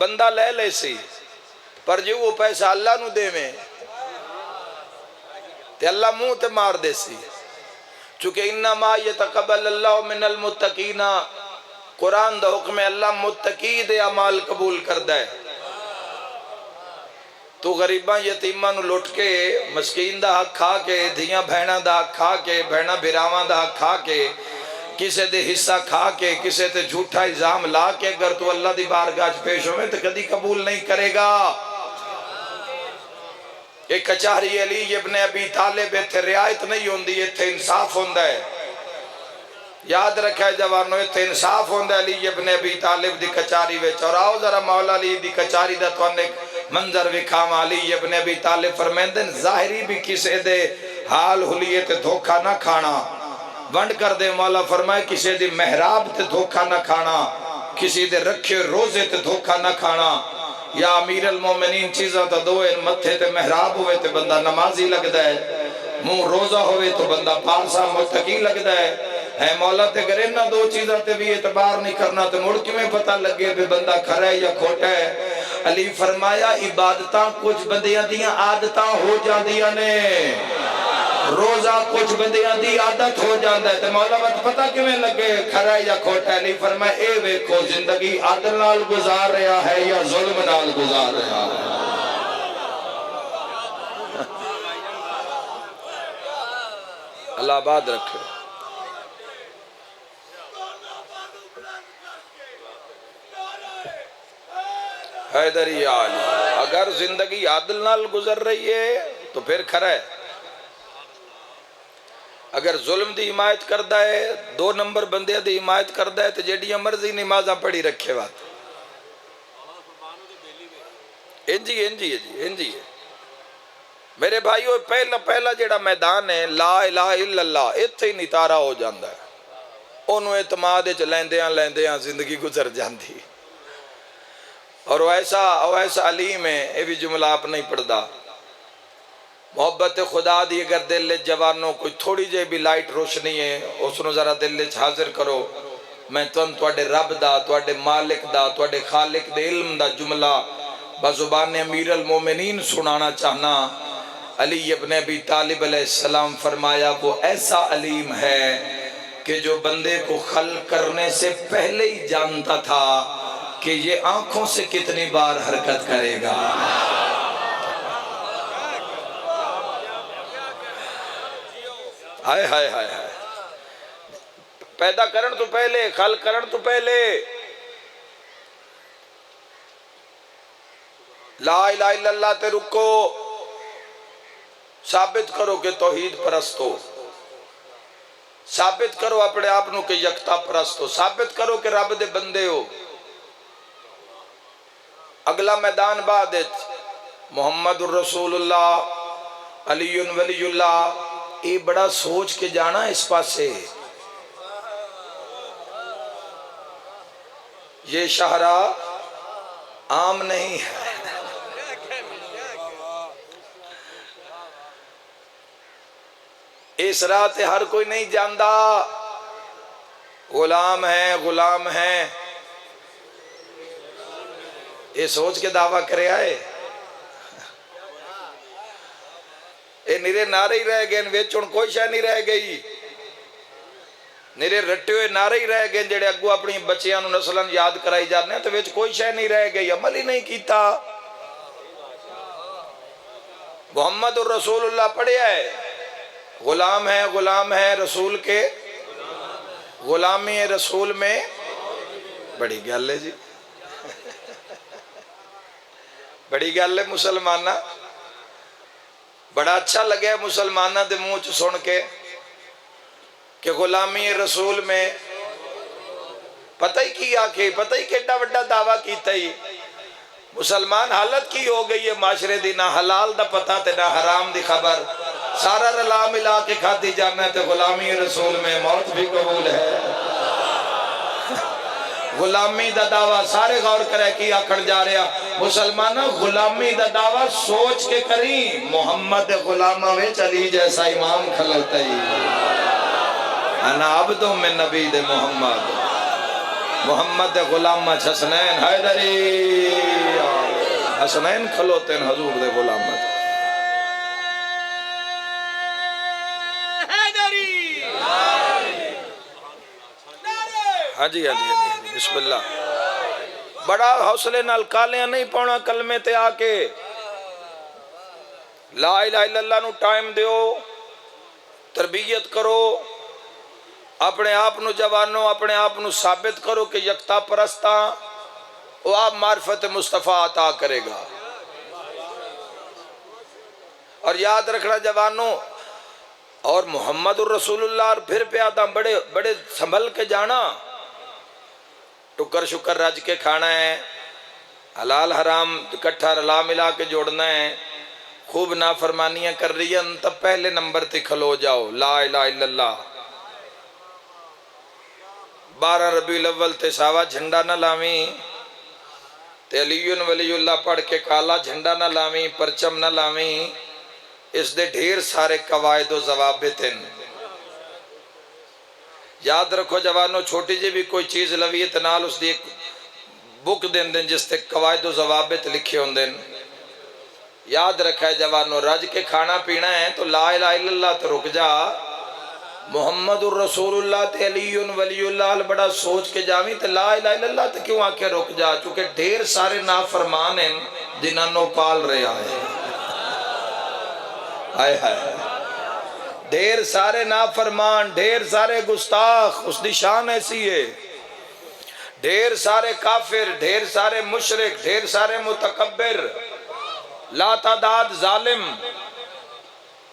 ਬੰਦਾ ਲੈ ਲੈ ਸੀ, ਪਰ ਜੇ ਉਹ ਪੈਸਾ ਅੱਲਾ ਨੂੰ ਦੇਵੇਂ ਤੇ ਅੱਲਾ ਮੂੰਹ ਤੇ ਮਾਰ ਦੇ ਸੀ। چونکہ انما یتقبل اللہ من المتقین، قرآن دا حکم ہے اللہ متقی دے اعمال قبول کردہ ہے۔ تو غریباں یتیماں نو لٹ کے، مسکین دا حق کھا کے، دھیاں بہناں دا حق کھا کے، بہناں بھراواں دا حق کھا کے، کسے دے حصہ کھا کے، کسے تے جھوٹا الزام لا کے اگر تو اللہ دی بارگاہ پیش ہوئے تو کدی قبول نہیں کرے گا۔ ایک کچہری علی ابن ابی طالب ایتھے رعایت نہیں ہوندی، ایتھے انصاف ہوندہ ہے۔ یاد رکھا ہے جوانو، ایتھے انصاف ہوندہ ہے علی ابن ابی طالب دی کچہری وچ۔ اور آؤ ذرا مولا علی دی کچہری دا تو انیک منظر وکھاواں۔ علی ابن ابی طالب فرمیندن ظاہری بھی کسے دے حال حلیے تے دھوکہ نہ کھانا، ونڈ کر دے مولا فرمائے کسے دی محراب تے دھوکہ نہ کھانا، کسی دے رکھے روزے تے دھوکہ نہ کھانا۔ یا امیر المومنین چیزاں تا دوئے، متھے تے محراب ہوئے تے بندہ نمازی لگدا ہے، منہ روزہ ہوئے تو بندہ پارسا متقی لگدا ہے۔ اے مولا تے اگر انہاں 2 چیزاں تے بھی اعتبار نہیں کرنا تو مڑ میں پتہ لگے بھی بندہ کھرا ہے یا کھوٹا ہے۔ علی فرمایا عبادتاں کچھ بندیاں دیاں عادتاں ہو جاندیاں نے، روزہ کچھ بندیاں دی عادت ہو جاندہ ہے، تو مولا وقت پتہ کیویں لگے کھرا ہے یا کھوٹا ہے۔ علی فرمایا اے ویکھو زندگی عدل نال گزار رہا ہے یا ظلم نال گزار رہا ہے۔ اللہ آباد رکھے۔ حیدری علی اگر زندگی عادل نال گزر رہی ہے تو پھر کھرا ہے، اگر ظلم دی حمایت کردہ ہے، 2 نمبر بندے دی حمایت کردہ ہے تو جیڑیاں مرضی نمازاں پڑھی رکھے بات انجی ہے۔ میرے بھائیو پہلا جیڑا میدان ہے لا الہ الا اللہ، اتھے ہی نتارہ ہو جاندہ ہے، انہوں اعتماد لیندیاں زندگی گزر جاندی۔ اور وہ ایسا علیم ہے، یہ بھی جملہ آپ نہیں پڑھدا، محبت خدا دی اگر دل جوانوں کوئی تھوڑی جے بھی لائٹ روشنی ہے اس نے ذرا دل حاضر کرو، میں تواڈے رب دا، تواڈے مالک دا، تواڈے خالق دے علم دا جملہ بزبان امیر المومنین سنانا چاہنا۔ علی ابن ابی طالب علیہ السلام فرمایا وہ ایسا علیم ہے کہ جو بندے کو خلق کرنے سے پہلے ہی جانتا تھا کہ یہ آنکھوں سے کتنی بار حرکت کرے گا۔ ہائے ہائے ہائے ہائے، پیدا کرن تو پہلے، خلق کرن تو پہلے لا الہ الا اللہ تے رکو، ثابت کرو کہ توحید پرست ہو، ثابت کرو اپنے آپنوں کہ یکتا پرست ہو، ثابت کرو کہ رب دے بندے ہو۔ اگلا میدان بعدت محمد الرسول اللہ، علی ولی اللہ، یہ بڑا سوچ کے جانا اس پاسے۔ یہ شاہراہ عام نہیں ہے، اس راہ تے ہر کوئی نہیں جاندہ، غلام ہیں، یہ سوچ کے دعویٰ کرے آئے، یہ نیرے نعرے ہی رہ گئے، ویچن کوئی شاہ نہیں رہ گئی، نیرے رٹے ہوئے نعرے ہی رہ گئے جڑے اگو اپنی بچیاں نو نسلاں یاد کرائی جانے ہیں، تو ویچ کوئی شاہ نہیں رہ گئی، عمل ہی نہیں کیتا۔ محمد الرسول اللہ پڑھے آئے، غلام ہے رسول کے، غلامی رسول میں بڑی گل ہے جی، بڑی گل ہے مسلمانہ، بڑا اچھا لگے مسلمانہ دے منہ چ سن کے کہ غلامی رسول میں پتہ ہی کی آکھے، پتہ ہی کیڑا وڈا دعویٰ کیتا ہی، مسلمان حالت کی ہو گئی ہے معاشرے دی، نہ حلال دا پتہ تے نہ حرام دی خبر، سارا رلا ملا کے کھاتی جانا ہے، تے غلامی رسول میں موت بھی قبول ہے۔ غلامی دا دعویٰ سارے غور کرے کی آکھڑ جا رہا مسلمانہ غلامی دا دعویٰ سوچ کے کریں محمد غلامہ میں چلی جیسا امام کھلتا ہی انا عبدوں میں نبی دے محمد غلامہ حسنین حیدری حسنین کھلوتے ہیں حضور دے غلامہ ہاں جی بسم اللہ بڑا حوصلے نال کالیاں نہیں پونا کلمے تے آکے لا الہ الا اللہ نو ٹائم دیو تربیت کرو اپنے آپ نو جوانو اپنے آپ نو ثابت کرو کہ یکتا پرستا وہ آپ معرفت مصطفیٰ عطا کرے گا اور یاد رکھنا جوانو اور محمد الرسول اللہ اور پھر پیادا بڑے سنبھل کے جانا ٹکر شکر رج کے کھانا ہے حلال حرام اکٹھا رلا ملا کے جوڑنا ہے خوب نافرمانیاں کر رہی ہیں تب پہلے نمبر تے کھلو جاؤ لا الہ الا اللہ 12 ربیع الاول تے ساوا جھنڈا نہ لاویں تے علی ولی اللہ پڑھ کے کالا جھنڈا نہ لاویں پرچم نہ لاویں اس دے ڈھیر سارے قواعد و ضوابط ہیں یاد رکھو جوانو چھوٹی جی بھی کوئی چیز لوی اتنال اس دی ایک بک دن جس تے قواعد و ضوابط لکھے ہوں دن یاد رکھا ہے جوانو رج کے کھانا پینا ہے تو لا الہ الا اللہ تو رک جا محمد الرسول اللہ تے علی ولی اللہ بڑا سوچ کے جاویں تے لا الہ الا اللہ تے کیوں آکے رک جا چونکہ ڈھیر سارے نافرمان ہیں جنہاں نو پال رہے آئے ڈھیر سارے نافرمان ڈھیر سارے گستاخ اس دی شان ایسی ہے ڈھیر سارے کافر ڈھیر سارے مشرک ڈھیر سارے متکبر لا تعداد ظالم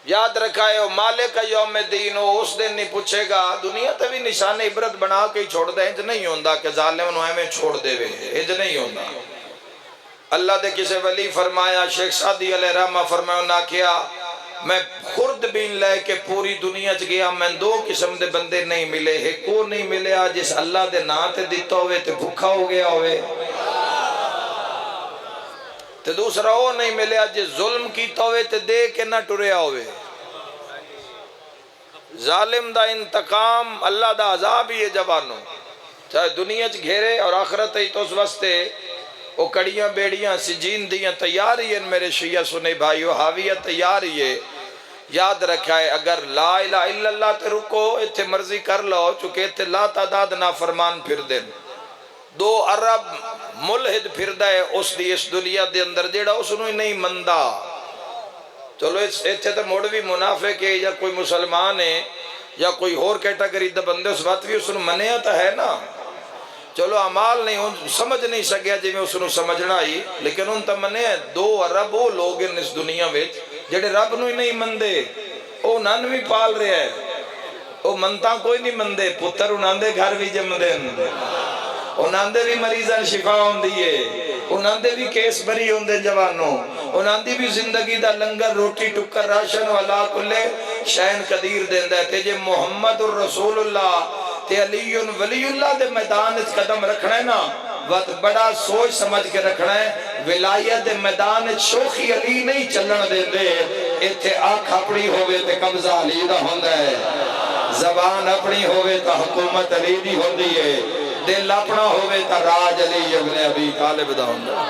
یاد رکھائے ہو مالک یوم دین ہو اس دن نہیں پوچھے گا دنیا تے بھی نشان عبرت بنا کے ہی چھوڑ دے انج نہیں ہوندہ کہ ظالم نو ہمیں چھوڑ دے وے انج نہیں ہوندہ اللہ دے کسے ولی فرمایا شیخ سعدی علیہ رحمہ فرمایا نہ کیا میں خرد بین لے کے پوری دنیا چ گیا میں 2 قسم دے بندے نہیں ملے ایک کو نہیں ملے جس اللہ دے نا تے دیتا ہوئے تے بھوکا ہو گیا ہوئے تے دوسرا وہ نہیں ملے جس ظلم کیتا ہوئے تے دے کے نہ ٹریا ہوئے ظالم دا انتقام اللہ دا عذاب ہی ہے جوانوں چاہے دنیا چ گھیرے اور آخرت ہی تو اس واسطے وہ کڑیاں بیڑیاں سجین دیاں تیار ہی ہیں میرے شیعہ سنے بھائیو حاویہ تیار ہی ہے یاد رکھا ہے اگر لا الہ الا اللہ تے رکو اتھے مرضی کر لو چونکہ اتھے لا تعداد نافرمان پھر دیں 2 ارب ملحد پھر دے اس دی اس دنیا دے اندر جیڑا اس نے نہیں مندہ چلو اتھے تو موڑ بھی منافق ہے یا کوئی مسلمان ہے یا کوئی اور کیٹاگری دا بندے اس بات بھی اس نے منیا تو ہے نا چلو عمال نہیں ہوں سمجھ نہیں سکیا جی میں اس نے سمجھنا ہی لیکن ان تا منے 2 ارب وہ لوگ ہیں اس دنیا میں جڑے رب نو ہی نہیں مندے وہ نن بھی پال رہے ہیں وہ منتا کوئی نہیں مندے پتر انہاں دے گھر بھی جم دے انہاں دے بھی مریضان شفا ہوں دیئے انہاں دے بھی کیس بری ہوں دے جوانوں انہاں دی بھی زندگی دا لنگر روٹی ٹکر راشن والا کلے شہن قدیر دیں دے تے جے محمد الرسول اللہ تے علی ولی اللہ دے میدان اس قدم رکھنا ہے نا وقت بڑا سوچ سمجھ کے رکھنا ہے ولایت دے میدان شوخی علی نہیں چلن دے دے اتھے آنکھ اپنی ہوئے تے قبضہ علی دا ہوندہ ہے زبان اپنی ہوئے تا حکومت علی دی ہوندی ہے دل اپنا ہوئے تا راج علی ابن ابی طالب دا ہوندہ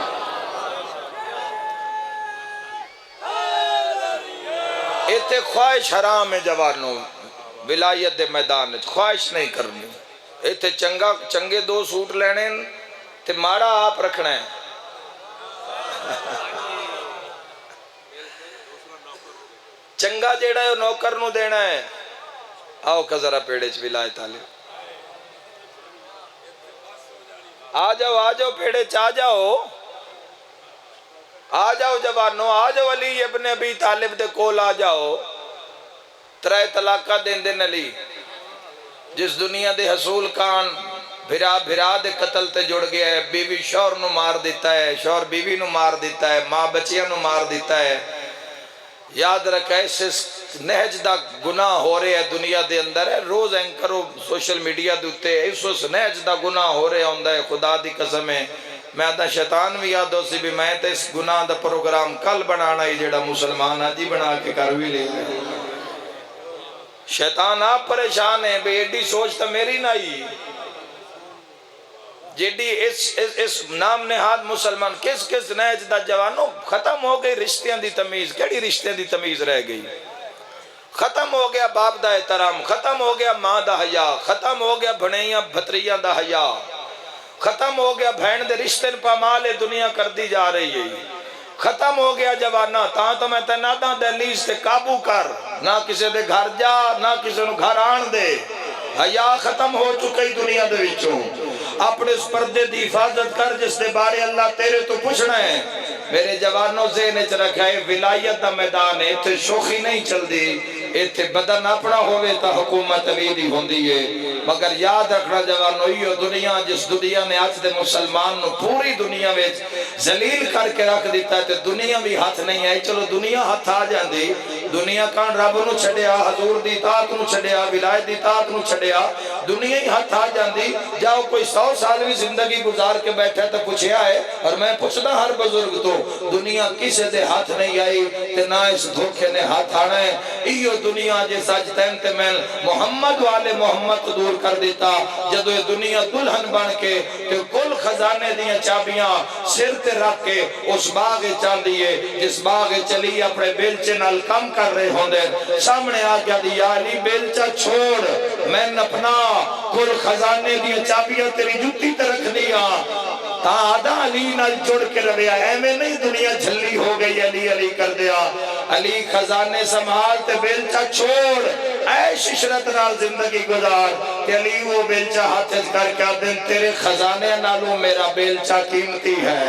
اتھے خواہش حرام ہے جوانوں ولایت دے میدان خواہش نہیں کرنی اتھے چنگے 2 سوٹ لینے تے ماڑا آپ رکھنا ہے چنگا جیڑا ہے نوکر نو دینا ہے آؤ کذرہ پیڑے چ ولایت آلے آ جاؤ پیڑے چ آ جاؤ جوانو آ جاؤ علی ابن ابی طالب دے کول آ جاؤ 3 طلاقہ دین علی جس دنیا دے حصول کان بھرا دے قتل تے جڑ گیا ہے بیوی شور نو مار دیتا ہے شور بیوی نو مار دیتا ہے ماں بچیاں نو مار دیتا ہے یاد رکھا اس نہج دا گناہ ہو رہے ہے دنیا دے اندر ہے روز اینکرو سوشل میڈیا دوتے اس نہج دا گناہ ہو رہے ہوندہ ہے خدا دی قسم ہے میں آدھا شیطان بھی یاد ہو سی بھی میں تے اس گناہ دا پروگرام کل بنانا ہی جڑا مسلمان آجی بنا کے کروی لے گئے شیطان آپ پریشان ہے بے ایڈی سوچ تا میری نہ ہی جیڈی اس نام نہاد مسلمان کس کس نہج دا جوانوں ختم ہو گئی رشتیاں دی تمیز کیڑی رشتیاں دی تمیز رہ گئی ختم ہو گیا باپ دا احترام ختم ہو گیا ماں دا حیا ختم ہو گیا بھنیاں بھتریاں دا حیا ختم ہو گیا بہن دے رشتے پامال دنیا کر دی جا رہی ہے ختم ہو گیا جوانا تاں تو میں تناداں دہلیز سے قابو کر نہ کسی دے گھر جا نہ کسی نو گھر آن دے حیا ختم ہو چکی دنیا دے وچوں اپنے اس پردے دی حفاظت کر جس دے بارے اللہ تیرے تو پوچھنا ہے میرے جوانوں ذہن وچ رکھا ہے ولایت دا میدان ہے اتھے شوخی نہیں چل دی اتھے بدن اپنا ہوئے تا حکومت علیدی ہوندی ہے مگر یاد رکھنا جوانوں یہ دنیا جس دنیا نے آج دے مسلمان نو پوری دنیا میں ذلیل کر کے رکھ دیتا ہے تے دنیا بھی ہاتھ نہیں آئی چلو دنیا ہاتھ آ جاندی دنیا کان رب نو چھڑیا حضور دی اطاعت نو چھڑیا ولایت دی اطاعت نو چھڑیا دنیا ہی ہاتھ آ جاندی جاؤ کوئی 100 سال بھی زندگی گزار کے بیٹھا تو پوچھیا ہے اور میں پوچھنا ہر بزرگ تو دنیا کسے دے ہاتھ نہیں آئی تے نہ اس دھوکے نے ہاتھ آنا ہے ایو دنیا جے سج تینتے میں محمد والے محمد دور کر دیتا جدو یہ دنیا دلہن بن کے کہ کل خزانے دیاں چابیاں سر تے رکھ کے اس باغ چاندیے جس باغ چلی اپنے بیلچے نال کم کر رہے ہوں دے سامنے آگیا دی یا علی بیلچہ چھوڑ میں اپنا کل خزانے دیاں چابیاں تیری جوتی تے رکھ دیا تا آدھا علی نال جڑ کے رویا اے میں نہیں دنیا جھلی ہو گئی علی علی کر دیا علی خزانے سنبھال تے بیلچہ چھوڑ عیش عشرت نال زندگی گزار کہ علی وہ بیلچہ ہاتھ کر کے دن تیرے خزانے نالوں میرا بیلچہ قیمتی ہے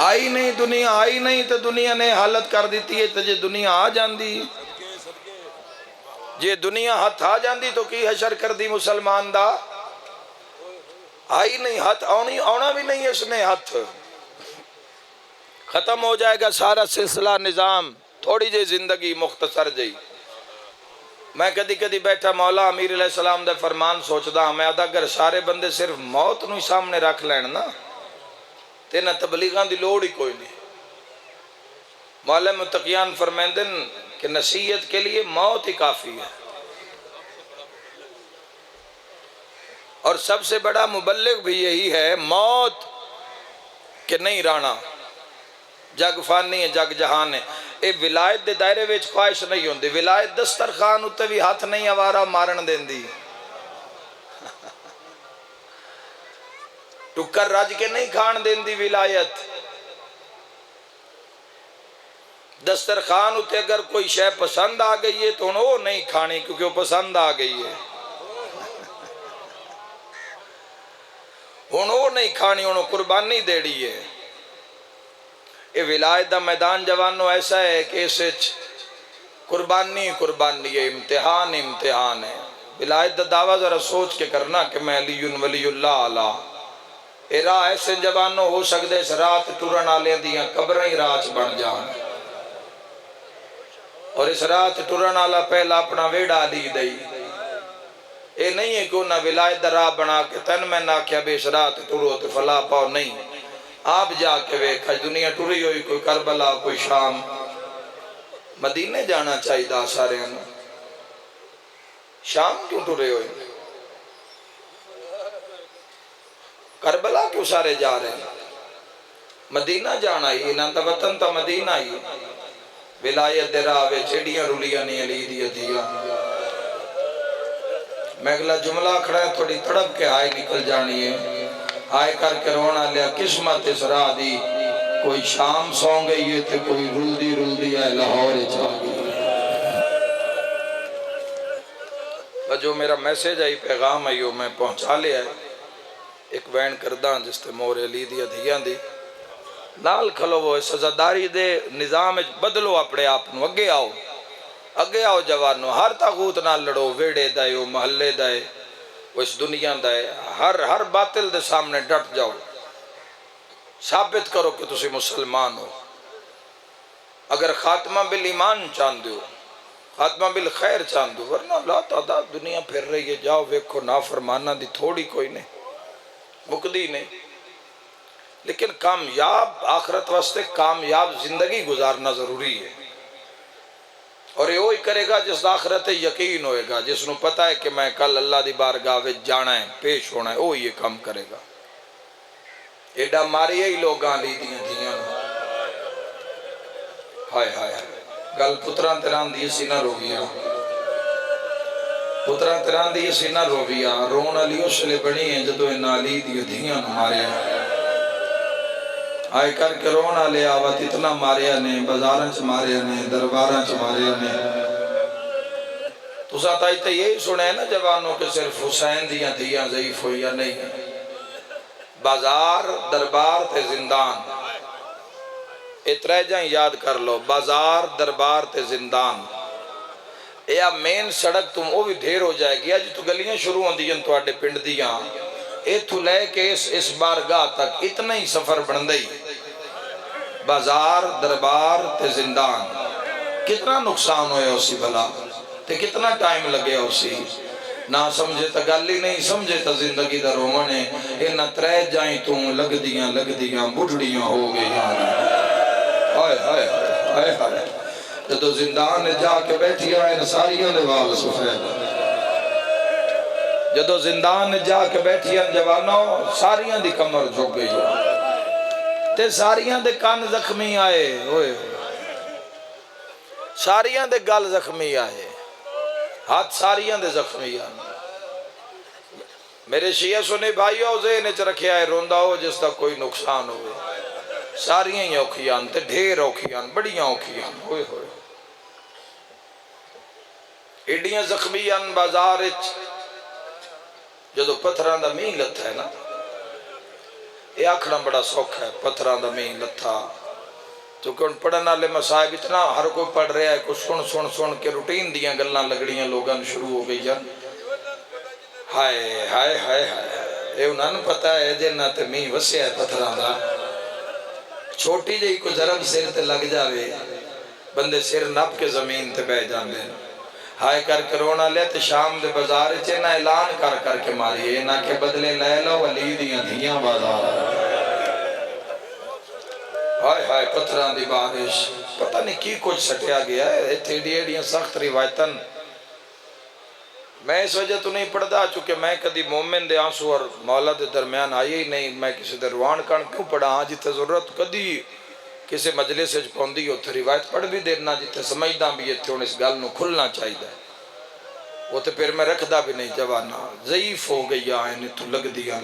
آئی نہیں دنیا آئی نہیں تو دنیا نے حالت کر دیتی ہے تو جے دنیا آ جاندی جے دنیا ہاتھ آ جاندی تو کی حشر کر دی مسلمان دا آئی نہیں ہاتھ آنا بھی نہیں اس نے ہاتھ ختم ہو جائے گا سارا سلسلہ نظام تھوڑی جے زندگی مختصر جئی میں کدی کدی بیٹھا مولا امیر علیہ السلام دے فرمان سوچدا میں آدھا اگر سارے بندے صرف موت نو سامنے رکھ لین نا تے نہ تبلیغاں دی لوڑ ہی کوئی نہیں مولا متقیان فرمیندن کہ نصیحت کے لیے موت ہی کافی ہے اور سب سے بڑا مبلغ بھی یہی ہے موت کہ نہیں رانا جگ فانی ہے جگ جہان ہے اے ولایت دے دائرے وچ خواہش نہیں ہوندی ولایت دسترخوان اتے بھی ہاتھ نہیں آوارا مارن دیندی ٹکر رج کے نہیں کھان دیندی ولایت دسترخوان اتے اگر کوئی شے پسند آ گئی ہے تو وہ نہیں کھانی کیونکہ وہ پسند آ گئی ہے وہ نہیں کھانی انہوں قربانی دیڑی ہے یہ ولایت دا میدان جوانوں ایسا ہے کہ اس قربانی قربانی ہے امتحان امتحان ہے ولایت دا دعویٰ ذرا سوچ کے کرنا کہ میں علی ولی اللہ علیہ اے راہ ایسے جوانوں ہو سکتے اس رات ٹورن آلے دیاں قبریں ہی راج بن جان اور اس رات ٹورن آلہ پہلا اپنا ویڑا لی دئی اے نہیں ہے کہ انہاں ولایت دا راہ بنا کے تن میں نہ کیا بے اس رات ٹورو تو فلا پاؤ نہیں آپ جا کے ویکھا دنیا ٹوری ہوئی کوئی کربلا کوئی شام مدینے جانا چاہیے دا سارے ہیں شام کیوں ٹورے ہوئے کربلا کیوں سارے جا رہے ہیں مدینہ جانا ہی انہاں تا وطن تا مدینہ ہی ولایت دے راوے چیڑیاں رولیاں نہیں علی دیا دیا میں اگلا جملہ کھڑا ہے تھوڑی تڑپ کے آئے نکل جانی ہے آئے کر کے رونا لیا قسمت اس راہ دی کوئی شام سون گئی ہے تو کوئی رول دی ہے لاہور چاہ گئی جو میرا میسیج آئی پیغام آئیو میں پہنچا لیا ہے ایک وین کرداں جس تے مور علی دیا دیا دی نال کھلو وہ سزاداری دے نظام بدلو اپنے آپنو اگے آؤ جوانو ہر تاغوت نہ لڑو ویڑے دائے محلے دائے وہ اس دنیا دائے ہر باطل دے سامنے ڈٹ جاؤ ثابت کرو کہ تسی مسلمان ہو. اگر خاتمہ بالایمان چاہتے ہو، خاتمہ بالخیر چاہتے ہو، ورنہ لا تعداد دنیا پھر رہی ہے، جاؤ ویکھو نافرمانہ دی تھوڑی کوئی نہیں، مکدی نہیں. لیکن کامیاب آخرت واسطے کامیاب زندگی گزارنا ضروری ہے. اور یہ وہی کرے گا جس آخرت یقین ہوئے گا، جس نو پتہ ہے کہ میں کل اللہ دی بارگاہ وچ جانا ہے، پیش ہونا ہے، وہ یہ کام کرے گا. ایڈا ماری ہی لوگاں لی دیاں دیاں. ہائے ہائے گل پتران تیران دی سینہ رو گیا، پتران تیران دی سینہ رو گیا. رون علی اس لئے بڑی ہیں جدو ان علی دی دیاں ماریا. آئے کر کے رونا لے آوات اتنا ماریا نے، بازاراں چ ماریا نے، درباراں چ ماریا نے. تو ساتھ آئی تے یہی سنے نا جوانوں کہ صرف حسین دیاں دیاں ضعیف ہوئی یا نہیں. بازار، دربار تے زندان، اترے جائیں یاد کر لو. بازار، دربار تے زندان. یا مین سڑک تم وہ بھی دھیر ہو جائے گی. آج تو گلیاں شروع ہوں دیاں تو آڈے پنڈ دیاں، اے تو لے کے اس بارگاہ تک اتنا ہی سفر بن دئی. بازار، دربار تے زندان. کتنا نقصان ہوئے اسی بھلا تے کتنا ٹائم لگے اسی. نہ سمجھے تا گل ہی نہیں سمجھے تا زندگی دا رومنے. اے نہ ترے جائیں تو لگ دیاں بڑھڑیاں ہو گئی. ہائے ہائے ہائے ہائے. جدو زندان جا کے بیٹھی آئے ساریاں دے وال سفید. جدو زندان جا کے بیٹھی آئے جوانوں ساریاں دی کمر جھک گئی تے ساریاں دے کان زخمی آئے. ساریاں دے گل زخمی آئے، ہاتھ ساریاں دے زخمی آئے. میرے شیعہ سنے بھائیو ذہن چ رکھے آئے روندہ ہو جس دا کوئی نقصان ہوئے. ساریاں ہی اوکھیان تے ڈھیر اوکھیان، بڑیاں اوکھیان. ہوئے ہوئے ایڈیاں زخمیان بازار اچ. جدو پتھران دا مین لتھا ہے نا، یہ آکھنا بڑا سوکھ ہے. پتھران دا مین لتھا چونکہ ان پڑھنا لے مسائب اتنا ہر کوئی پڑھ رہا ہے. کچھ سن کے روٹین دیاں گلنا لگڑیاں لوگاں شروع ہو گئی جان. ہائے ہائے ہائے ہائے. اے انہاں نے پتہ ہے جنہ تے مین وسیا ہے پتھران دا. چھوٹی جئی کو ضرب سر تے لگ جاوے بندے سر نپ کے زمین تے بہ جاندے. ہائے کر کے رونا لے تے شام دے بازار چے نہ اعلان کر کے ماری نہ کہ بدلے لے لو علی دیاں دھیاں بازار. ہائے ہائے پتھران دی بارش. پتہ نہیں کی کچھ سٹیا گیا ہے. ایڈی ایڈیاں سخت روایتن میں اس وجہ تو نہیں پڑھدا چونکہ میں کدی مومن دے آنسو اور مولا دے درمیان آئی ہی نہیں. میں کسی دے روان کان کیوں پڑھا. ہاں جتے ضرورت کدی کسی مجلس سے پوندی ہو تو روایت پڑھ بھی دینا. جتے سمجھدا بھی ہے تو اس گل نو کھلنا چاہیے. وہ تو پھر میں رکھدا بھی نہیں. جوانا ضعیف ہو گئی آئین تو لگ دیا.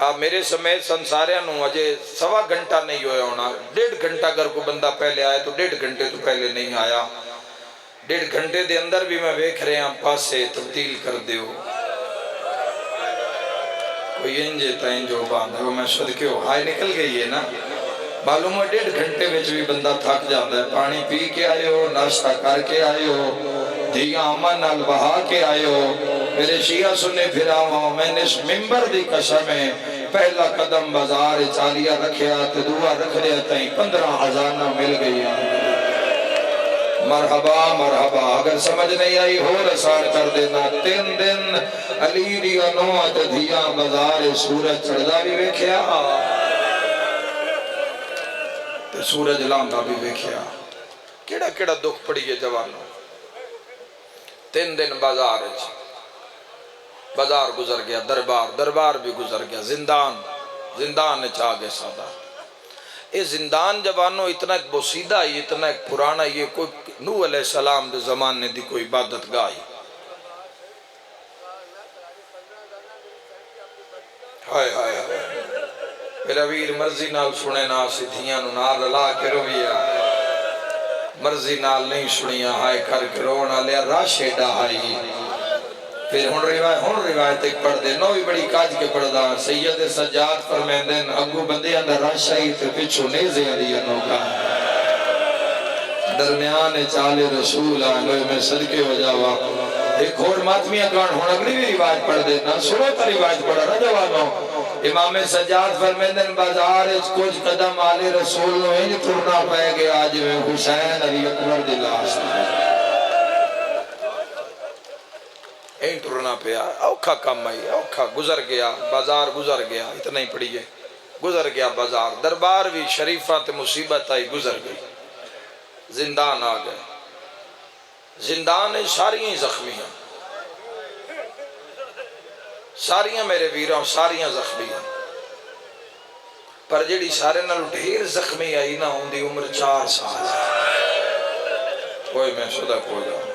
آپ میرے سمیت سنساریاں نو اجے 1.25 گھنٹہ نہیں ہویا ہونا. 1.5 گھنٹہ اگر کوئی بندہ پہلے آئے تو 1.5 گھنٹے تو پہلے نہیں آیا. 1.5 گھنٹے دے اندر بھی میں ویکھ رہے ہیں پاسے تبدیل کر دیو. کوئی انجے تائیں جو باندھا وہ میں صدقے ہو ہائے نکل گئی ہے نا. معلوم ہے 1.5 گھنٹے میں بھی بندہ تھک جاتا ہے. پانی پی کے آئے ہو، ناشتہ کر کے آئے ہو، دھیاں امن نال بہا کے آئے ہو. میرے شیعہ سنے پھراواں میں نے اس ممبر دی قسم ہے پہلا قدم بازار چالیا رکھیا تے دعا رکھ رہے تائیں 15 اذاناں مل گئی. مرحبا مرحبا. اگر سمجھ نہیں آئی ہو رسان کر دینا. 3 دن علی دی انوات دھیاں بازار سورج چڑھدا بھی ویکھیا تے سورج لاندا بھی ویکھیا. کیڑا کیڑا دکھ پڑی ہے جوانوں. 3 دن بازار گزر گیا. دربار بھی گزر گیا. زندان چاہ گئے سادہ. یہ زندان جوانوں اتنا ایک بوسیدہ ہی اتنا ایک پرانا. یہ کوئی نوح علیہ السلام دے زمانے دی کوئی عبادت گاہی. ہائے ہائے ہائے. میرا ویر مرضی نال سنے نا سدھیاں نو نال لا کے رویا. مرضی نال نہیں سنیا. ہائے کر کے رونا لیا راشے ڈاہائی. پھر ہن روایت ایک پڑھ دے. نو بھی بڑی کاج کے پڑھ دا. سید سجاد فرمیندن اگو بندے اندر راشائی تے پچھو نیزے علی انوکا درمیان چالے رسول آلوے میں صدقے ہو جاوا. ایک اور ماتمیہ کان ہون اگلی بھی روایت پڑھ دینا. سنو تا روایت پڑھا نا جوانوں. امام سجاد فرمیندے بازار وچ کچھ قدم آلے رسول نو انج ٹرنا پے گیا جویں حسین علی اکبر دی لاش این ٹرنا پیا اوکھا کم آئی اوکھا گزر گیا بازار گزر گیا اتنا ہی پڑی ہے گزر گیا بازار دربار بھی شریفہ تے مصیبت آئی گزر گئی زندان آ گئے زندان ساریاں زخمی ہیں ساریاں میرے ویراں ساریاں زخمی ہیں پر جڑی سارے نال ڈھیر زخمی آئی نہ ہوں دی عمر 4 سال کوئی میں صدق ہو جاؤں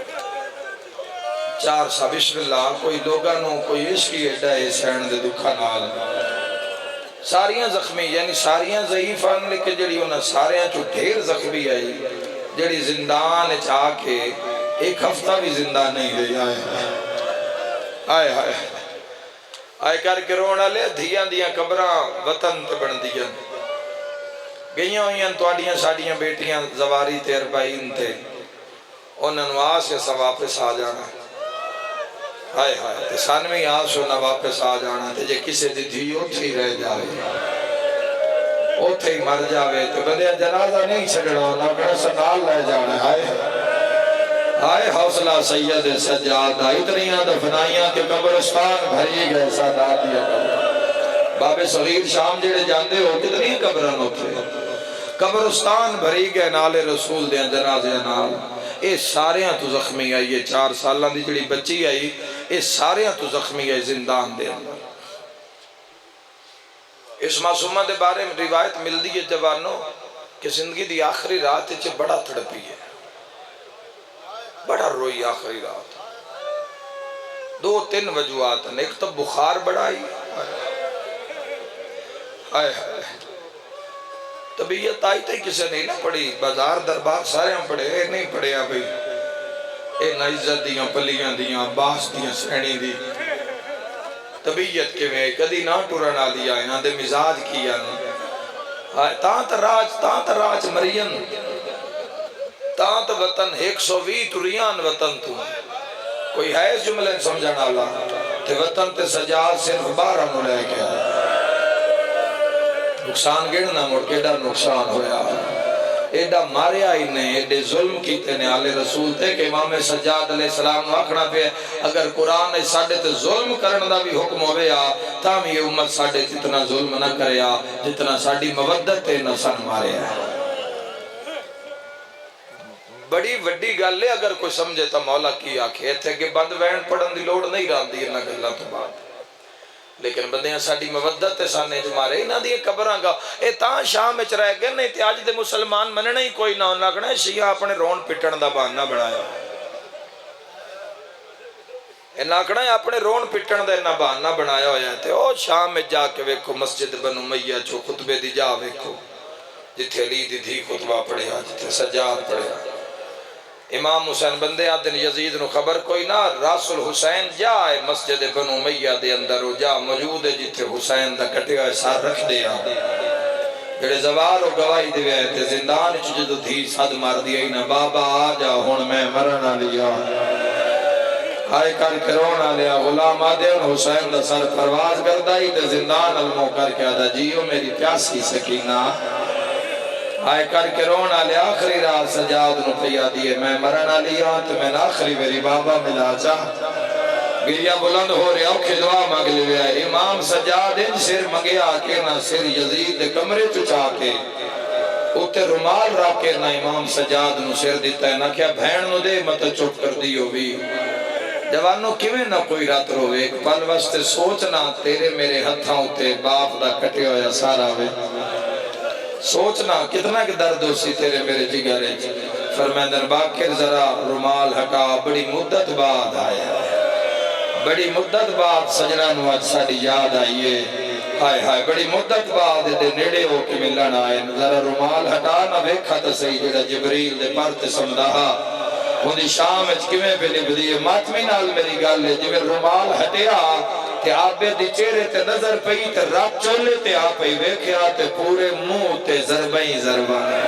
4 سال بسم اللہ کوئی لوگاں نو کوئی عشقی ایڈا ہے سین دے دکھا نال ساریاں زخمی یعنی ساریاں ضعیف ہیں لیکن جڑی انہاں ساریاں چو ڈھیر زخمی آئی جڑی زندان چاہ کے ایک ہفتہ بھی زندہ نہیں رہی آئے آئے کر کے رونا لے دھیاں دیاں قبراں وطن تے بن دیاں گئیاں ہوئیاں توڑیاں ساڑیاں بیٹیاں زواری تے اربعین تے انہاں نو آس یا واپس آ جانا ہائے ہائے تے سانوی آس ہونا واپس آ جانا تے جے کسے دی دھی اوتھے ہی رہ جاوے اوتھے ہی مر جاوے تے بندے جنازہ نہیں چھڑنا نہ سنال لے جانا آئے حوصلہ سید سجاد اتنیاں دفنائیاں کہ قبرستان بھری گئے سادات دیا قبر باب صغیر شام جڑے جاندے ہو کتنی قبرن ہوتے قبرستان بھری گئے نال رسول دیاں جنازے نال اے ساریاں تو زخمی آئی یہ 4 سالان دی جڑی بچی آئی اے ساریاں تو زخمی آئی زندان دے اندر اس معصومہ دے بارے میں روایت مل دی ہے جوانوں کہ زندگی دی آخری رات چے بڑا تڑپی ہے بڑا روئی آخری رات 2-3 وجوہات ہیں ایک تو بخار بڑا ہی آئے طبیعت آئی تھی کسے نہیں نہ پڑی بازار دربار سارے ہم پڑے اے نہیں پڑے بھئی اے نہ عزت دیاں پلیاں دیاں باس دیاں سینی دی طبیعت کے میں کدی نہ ٹورنا دیا یہاں دے مزاج کیا تاں تراج مرین تاں تو وطن 120 ٹوریان وطن تو کوئی ہے اس جملے سمجھنا اللہ کہ وطن تے سجاد صرف 12 نو لے گیا نقصان گڑنا مڑ کے ڈر نقصان ہویا ایڈا ماریا ہی نے ایڈے ظلم کیتے نے آلِ رسول تے کہ امام سجاد علیہ السلام آکھنا پہ اگر قرآن نے ساڑھے تے ظلم کرنا بھی حکم ہویا تاہم یہ امت ساڑھے جتنا ظلم نہ کریا جتنا ساڑھی مودت تے نفسن ماریا ہے بڑی وڈی گل لے اگر کوئی سمجھے تا مولا کی آکھے تھے کہ بند وین پڑھن دی لوڑ نہیں رہا دی انہا گلہ تو بات لیکن بندیاں ساڑھی مودت تے سانے جمارے انہا دی قبران گا اے تاں شام اچ رہ گئے نہیں تے آج دے مسلمان مننے ہی کوئی نہ لگنا ہے شیعہ اپنے رون پٹن دا بہانہ بڑھایا اے لگنا ہے اپنے رون پٹن دا انہا بہانہ بڑھایا ہویا ہے تے او شام میں جا کے ویکھو مسجد بن امیہ چو خطبے دی جا ویکھو جتھے علی دی دھی خطبہ پڑھیا جتھے سجاد پڑھیا امام حسین بندے آدن یزید نو خبر کوئی نہ رسول حسین جائے مسجد بنو امیہ دے اندر ہو جا موجود ہے جتھے حسین دا کٹے ہوئے سار رکھ دیا جڑے زوار و گواہی دے گئے تے زندان چجدو تھی صد مار دیا ہی نہ بابا آ جا ہون میں مرنا لیا آئے کر کے رونا لیا غلام آدھے حسین دا سر پرواز کردہ ہی تے زندان علموں کر کے آدھا جیو میری پیاسی سکینہ آئے کر کے رونا لے آخری رات سجاد نو پیا دیئے میں مرنا لیا تو میں آخری میری بابا ملا چاہ گریہ بلند ہو رہے اوکھے دعا مانگ لے امام سجاد ان سر مگیا کے نہ سر یزید کمرے چچا کے اتے رومال راکے نہ امام سجاد نو سر دیتا ہے نہ کیا بھین نو دے مت چپ کر دیو بھی جوانوں کیویں نہ کوئی رات روے ایک پل واسطے سوچنا تیرے میرے ہتھاں اتے باپ دا کٹے ہویا سارا وے سوچنا کتنا کہ درد ہوسی تیرے میرے جگرے فرمیندن باکر ذرا رومال ہٹا بڑی مدت بعد آیا بڑی مدت بعد سجنہ نو آج ساڑی یاد آئیے ہائے ہائے بڑی مدت بعد دے نیڑے ہو کے ملن آئے ذرا رومال ہٹا نہ ویکھا تا صحیح جڑا جبریل دے پرت سمدہا ہوندی شام اچ کمیں پہ لبدی ماتمی نال میری گل ہے جب رومال ہٹیا تے آبے دی چہرے تے نظر پئی تے رات چولے تے آپئی ویکھیا تے پورے منہ تے ضربیں ضربانے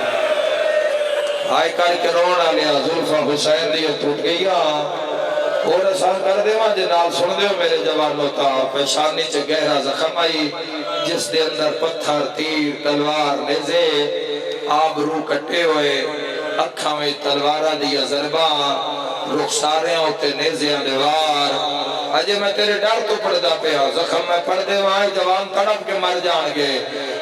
آئے کر کے رونا لیا زلفہ حسین دی ٹوٹ گیا اور آسان کر دے وہاں جنال سن دیو میرے جوانوں تا پیشانی چے گہرا زخم آئی جس دے اندر پتھر تیر تلوار نیزے آبرو کٹے ہوئے اکھاں میں تلواراں دی ضرباں رخساریاں ہوتے نیزیاں دیوار اجے میں تیرے ڈر تو پڑھدا پیا زخم میں پڑھ دے وہاں جوان تڑپ کے مر جان گے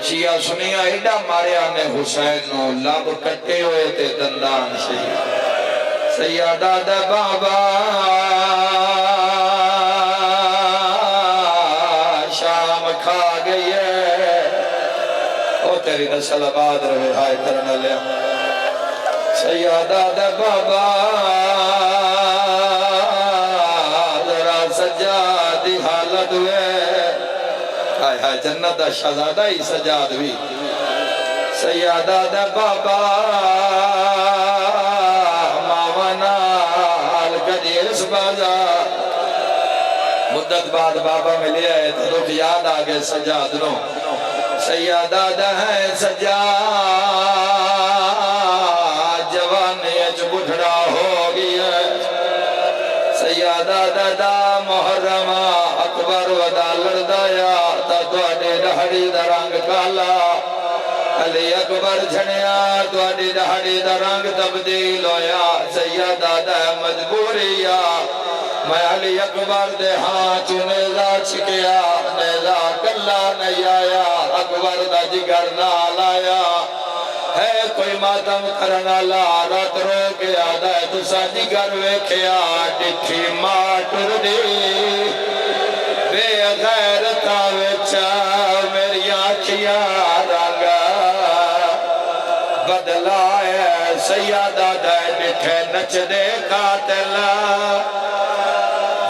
شیعہ سنیا ایڈا ماریا نے حسین نو لب کٹے ہوئے تے دندان سیادہ دے بابا شام کھا گئی ہے او تیری نسل آباد رہے ہائے کرنا لیا سیادہ دے بابا ذرا سجادی حالت ہوئے ہائے ہائے جنت دا شہزادہ ہی سجاد بھی سیادہ دے بابا مامنا حال قدیس بازا مدت بعد بابا ملے آئے تو دکھ یاد آگے سجاد نو سیادہ دے ہیں سجاد بڑھڑا ہو گیا سیادہ دادا محرمہ اکبر ودا لڑدایا تا توڑے دہڑی دا رنگ کالا علی اکبر جھنیا توڑے دہڑی دا رنگ تبدیل ہویا سیادہ دادا مجبوریا میں علی اکبر دے ہاں چونیزہ چھکیا نیزہ کلا نہیں آیا اکبر دا جگر نال آیا ہے کوئی ماتم کرنا لارت رو کے آدھا ہے تو ساتھی گر ویکھیا ڈٹھی ماٹر دی بے غیرتا ویچا میری آنکھیاں رنگا بدلا ہے سیادہ دے ڈٹھے نچ دے قاتل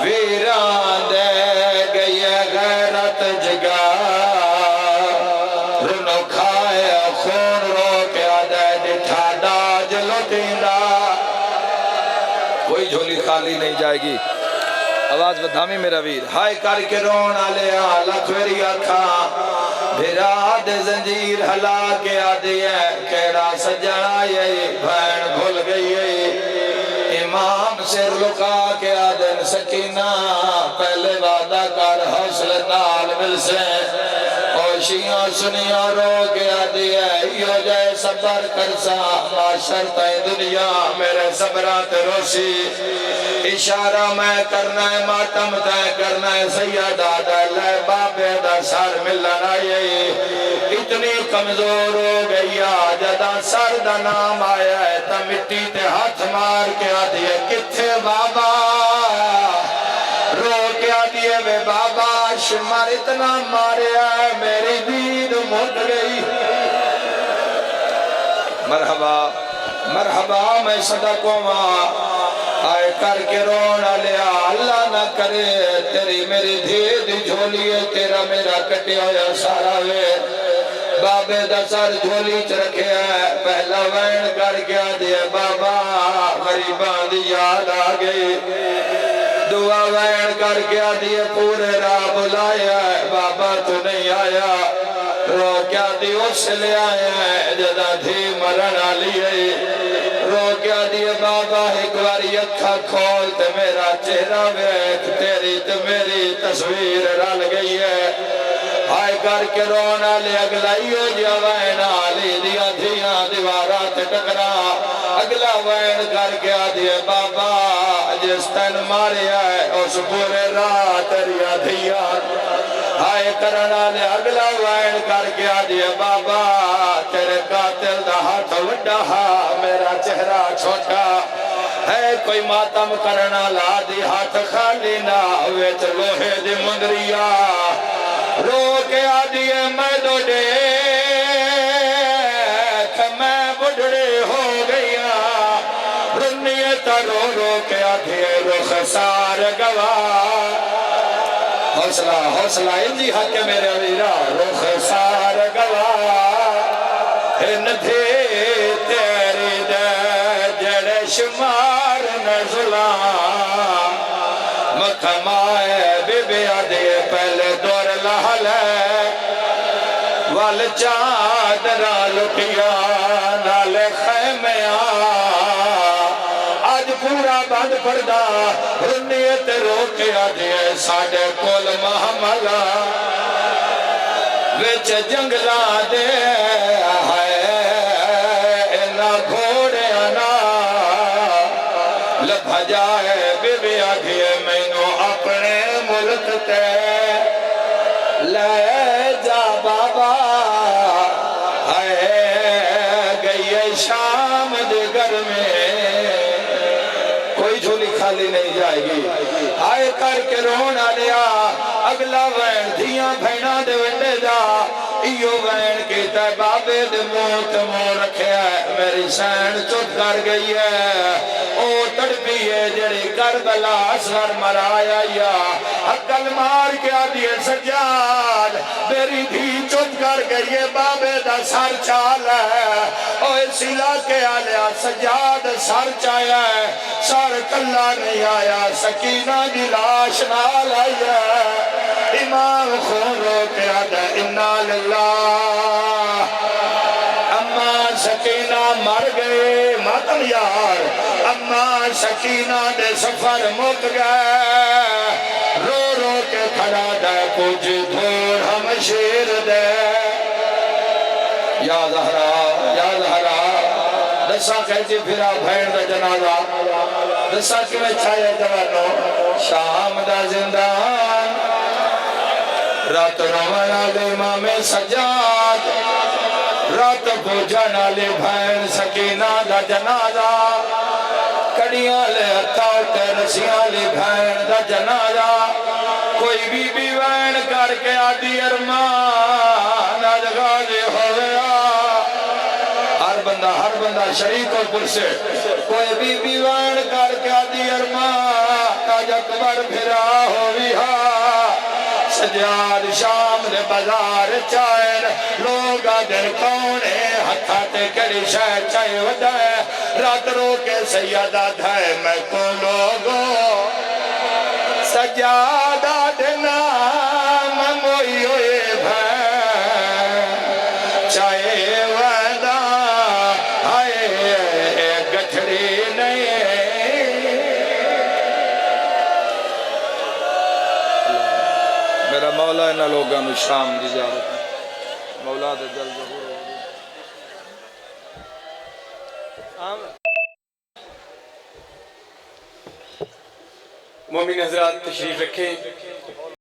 ویران دے گئی غیرت جگا رنو کھائے خون رو کوئی جھولی خالی نہیں جائے گی آواز بدھامی میرا ویر ہائے کر کے رون آلیا لکھوری آکھاں بھیرا دے زنجیر ہلا کے آدھی ہے کیڑا سجنا یہ بھین بھول گئی ہے امام سر لکا کے آدھن سکینہ پہلے وعدہ کر حوصلہ نال مل سے شیعہ سنیا رو کے آدھی ہے یہ جائے صبر کرسا معاشر تائیں دنیا میرے صبرات روشی اشارہ میں کرنا ہے ماتم تائیں کرنا ہے سیادہ دا لے بابے دا سر ملن آئے اتنی کمزور ہو گئی جدا سر دا نام آیا ہے تا مٹی تے ہاتھ مار کے آدھی ہے کتھے بابا رو کے آدھی ہے بے بابا شمار اتنا ماریا ہے میری دید مٹ گئی مرحبا مرحبا میں صدقوں ماں آئے کر کے رونا لیا اللہ نہ کرے تیری میری دید جھولی ہے تیرا میرا کٹے ہویا سارا وے بابے دا سر جھولی چرکھے ہے پہلا وین کر گیا دیا بابا غریبان دی یاد آگئی دعا وین کر گیا دیئے پورے راہ بلایا ہے بابا تو نہیں آیا رو کیا دی اس لے آیا ہے جدا تھی مرن آلی ہے رو کیا دیئے بابا ایک باری اکھا کھول تے میرا چہرہ بیک تیری تے میری تصویر رل گئی ہے آئے کر کے رونا لے اگلائیو جیا وین آلی دیا دھیاں دیوارات ٹکرا اگلا وین کر کے آدھیے بابا جس تن ماریا ہے اس پورے رات ریا دھیا آئے کرنا لے اگلا وین کر کے آدھیے بابا تیرے قاتل دا ہاتھ وڈا میرا چہرہ چھوٹا ہے کوئی ماتم کرنا لا دی ہاتھ خالی نہ ویچ لوہے دی مندریا رو کے آدھیے میں دو دیکھ میں بڑھڑے ہو گیا رنیت رو رو کے آدھیے رخ سار گوا حوصلہ حوصلہ انجی حق میرے ویرا رخ سار گوا ان دھی تیری دے جڑے شمار نظلام مکھمائے بی بی آدھیے پہلے دور لحل ہے وال چادرہ لٹیا نال خیمیاں آج پورا بند پڑھدا رنیت روکے آدھیے ساڑھے کول محملہ وچ جنگلا دے ہے انہاں گھوڑیاں نال لبھا جائے بی بی آکھیے مینوں اپنے ملک تے لے جا بابا ہے گئی ہے شام دے گھر میں کوئی جھولی خالی نہیں جائے گی آئے کر کے رونا لیا اگلا وین دھیاں بھینا دے ونڈے جا ایو وین کی تے بابے دے موت مو رکھے ہے میری سین چپ کر گئی ہے او تڑپی ہے جڑی کربلا اصغر مرایا یا عقل مار کے آدھی سجاد میری دھی چپ کر گئی ہے بابے دا سر چال ہے اوہ سلا کے آلیا سجاد سر چایا ہے سر کلا نہیں آیا سکینہ دی لاش نال آئی ہے امام خون رو کے آدھا انا للہ اما سکینہ مر گئے ماتم یار اما سکینہ دے سفر مک گئے رو رو کے کھڑا دے کچھ دھور ہم شیر دے یا زہرا دسا کہتی پھرا بھین دا جنازہ دسا کی میں چھائے جوانو شام دا زندان رات روانہ لے امام سجاد رات پوجانا لے بھین سکینہ دا جنازہ کڑیاں لے ہتھاوتے رسیاں لے بھین دا جنازہ کوئی بی بی وین کر کے آدھی ارمان آج غازی ہو گیا ہر بندہ شریک اور پرسے کوئی بی بی وین کر کے آدھی ارمان آج اکبر پھرا ہو گیا سجاد شام دے بازار چائن لوگا دن کونے ہتھا تے کڑی شہ چائے ودائے رات رو کے سیدہ دھائے میں کو لوگو سجادہ دینا منگوئی ہوئے بھائے چائے ودہ آئے گٹھڑی نہیں میرا مولا انہا لوگاں میں شام دی جارت ہے مولا دے جل ظہور مومن حضرات تشریف رکھیں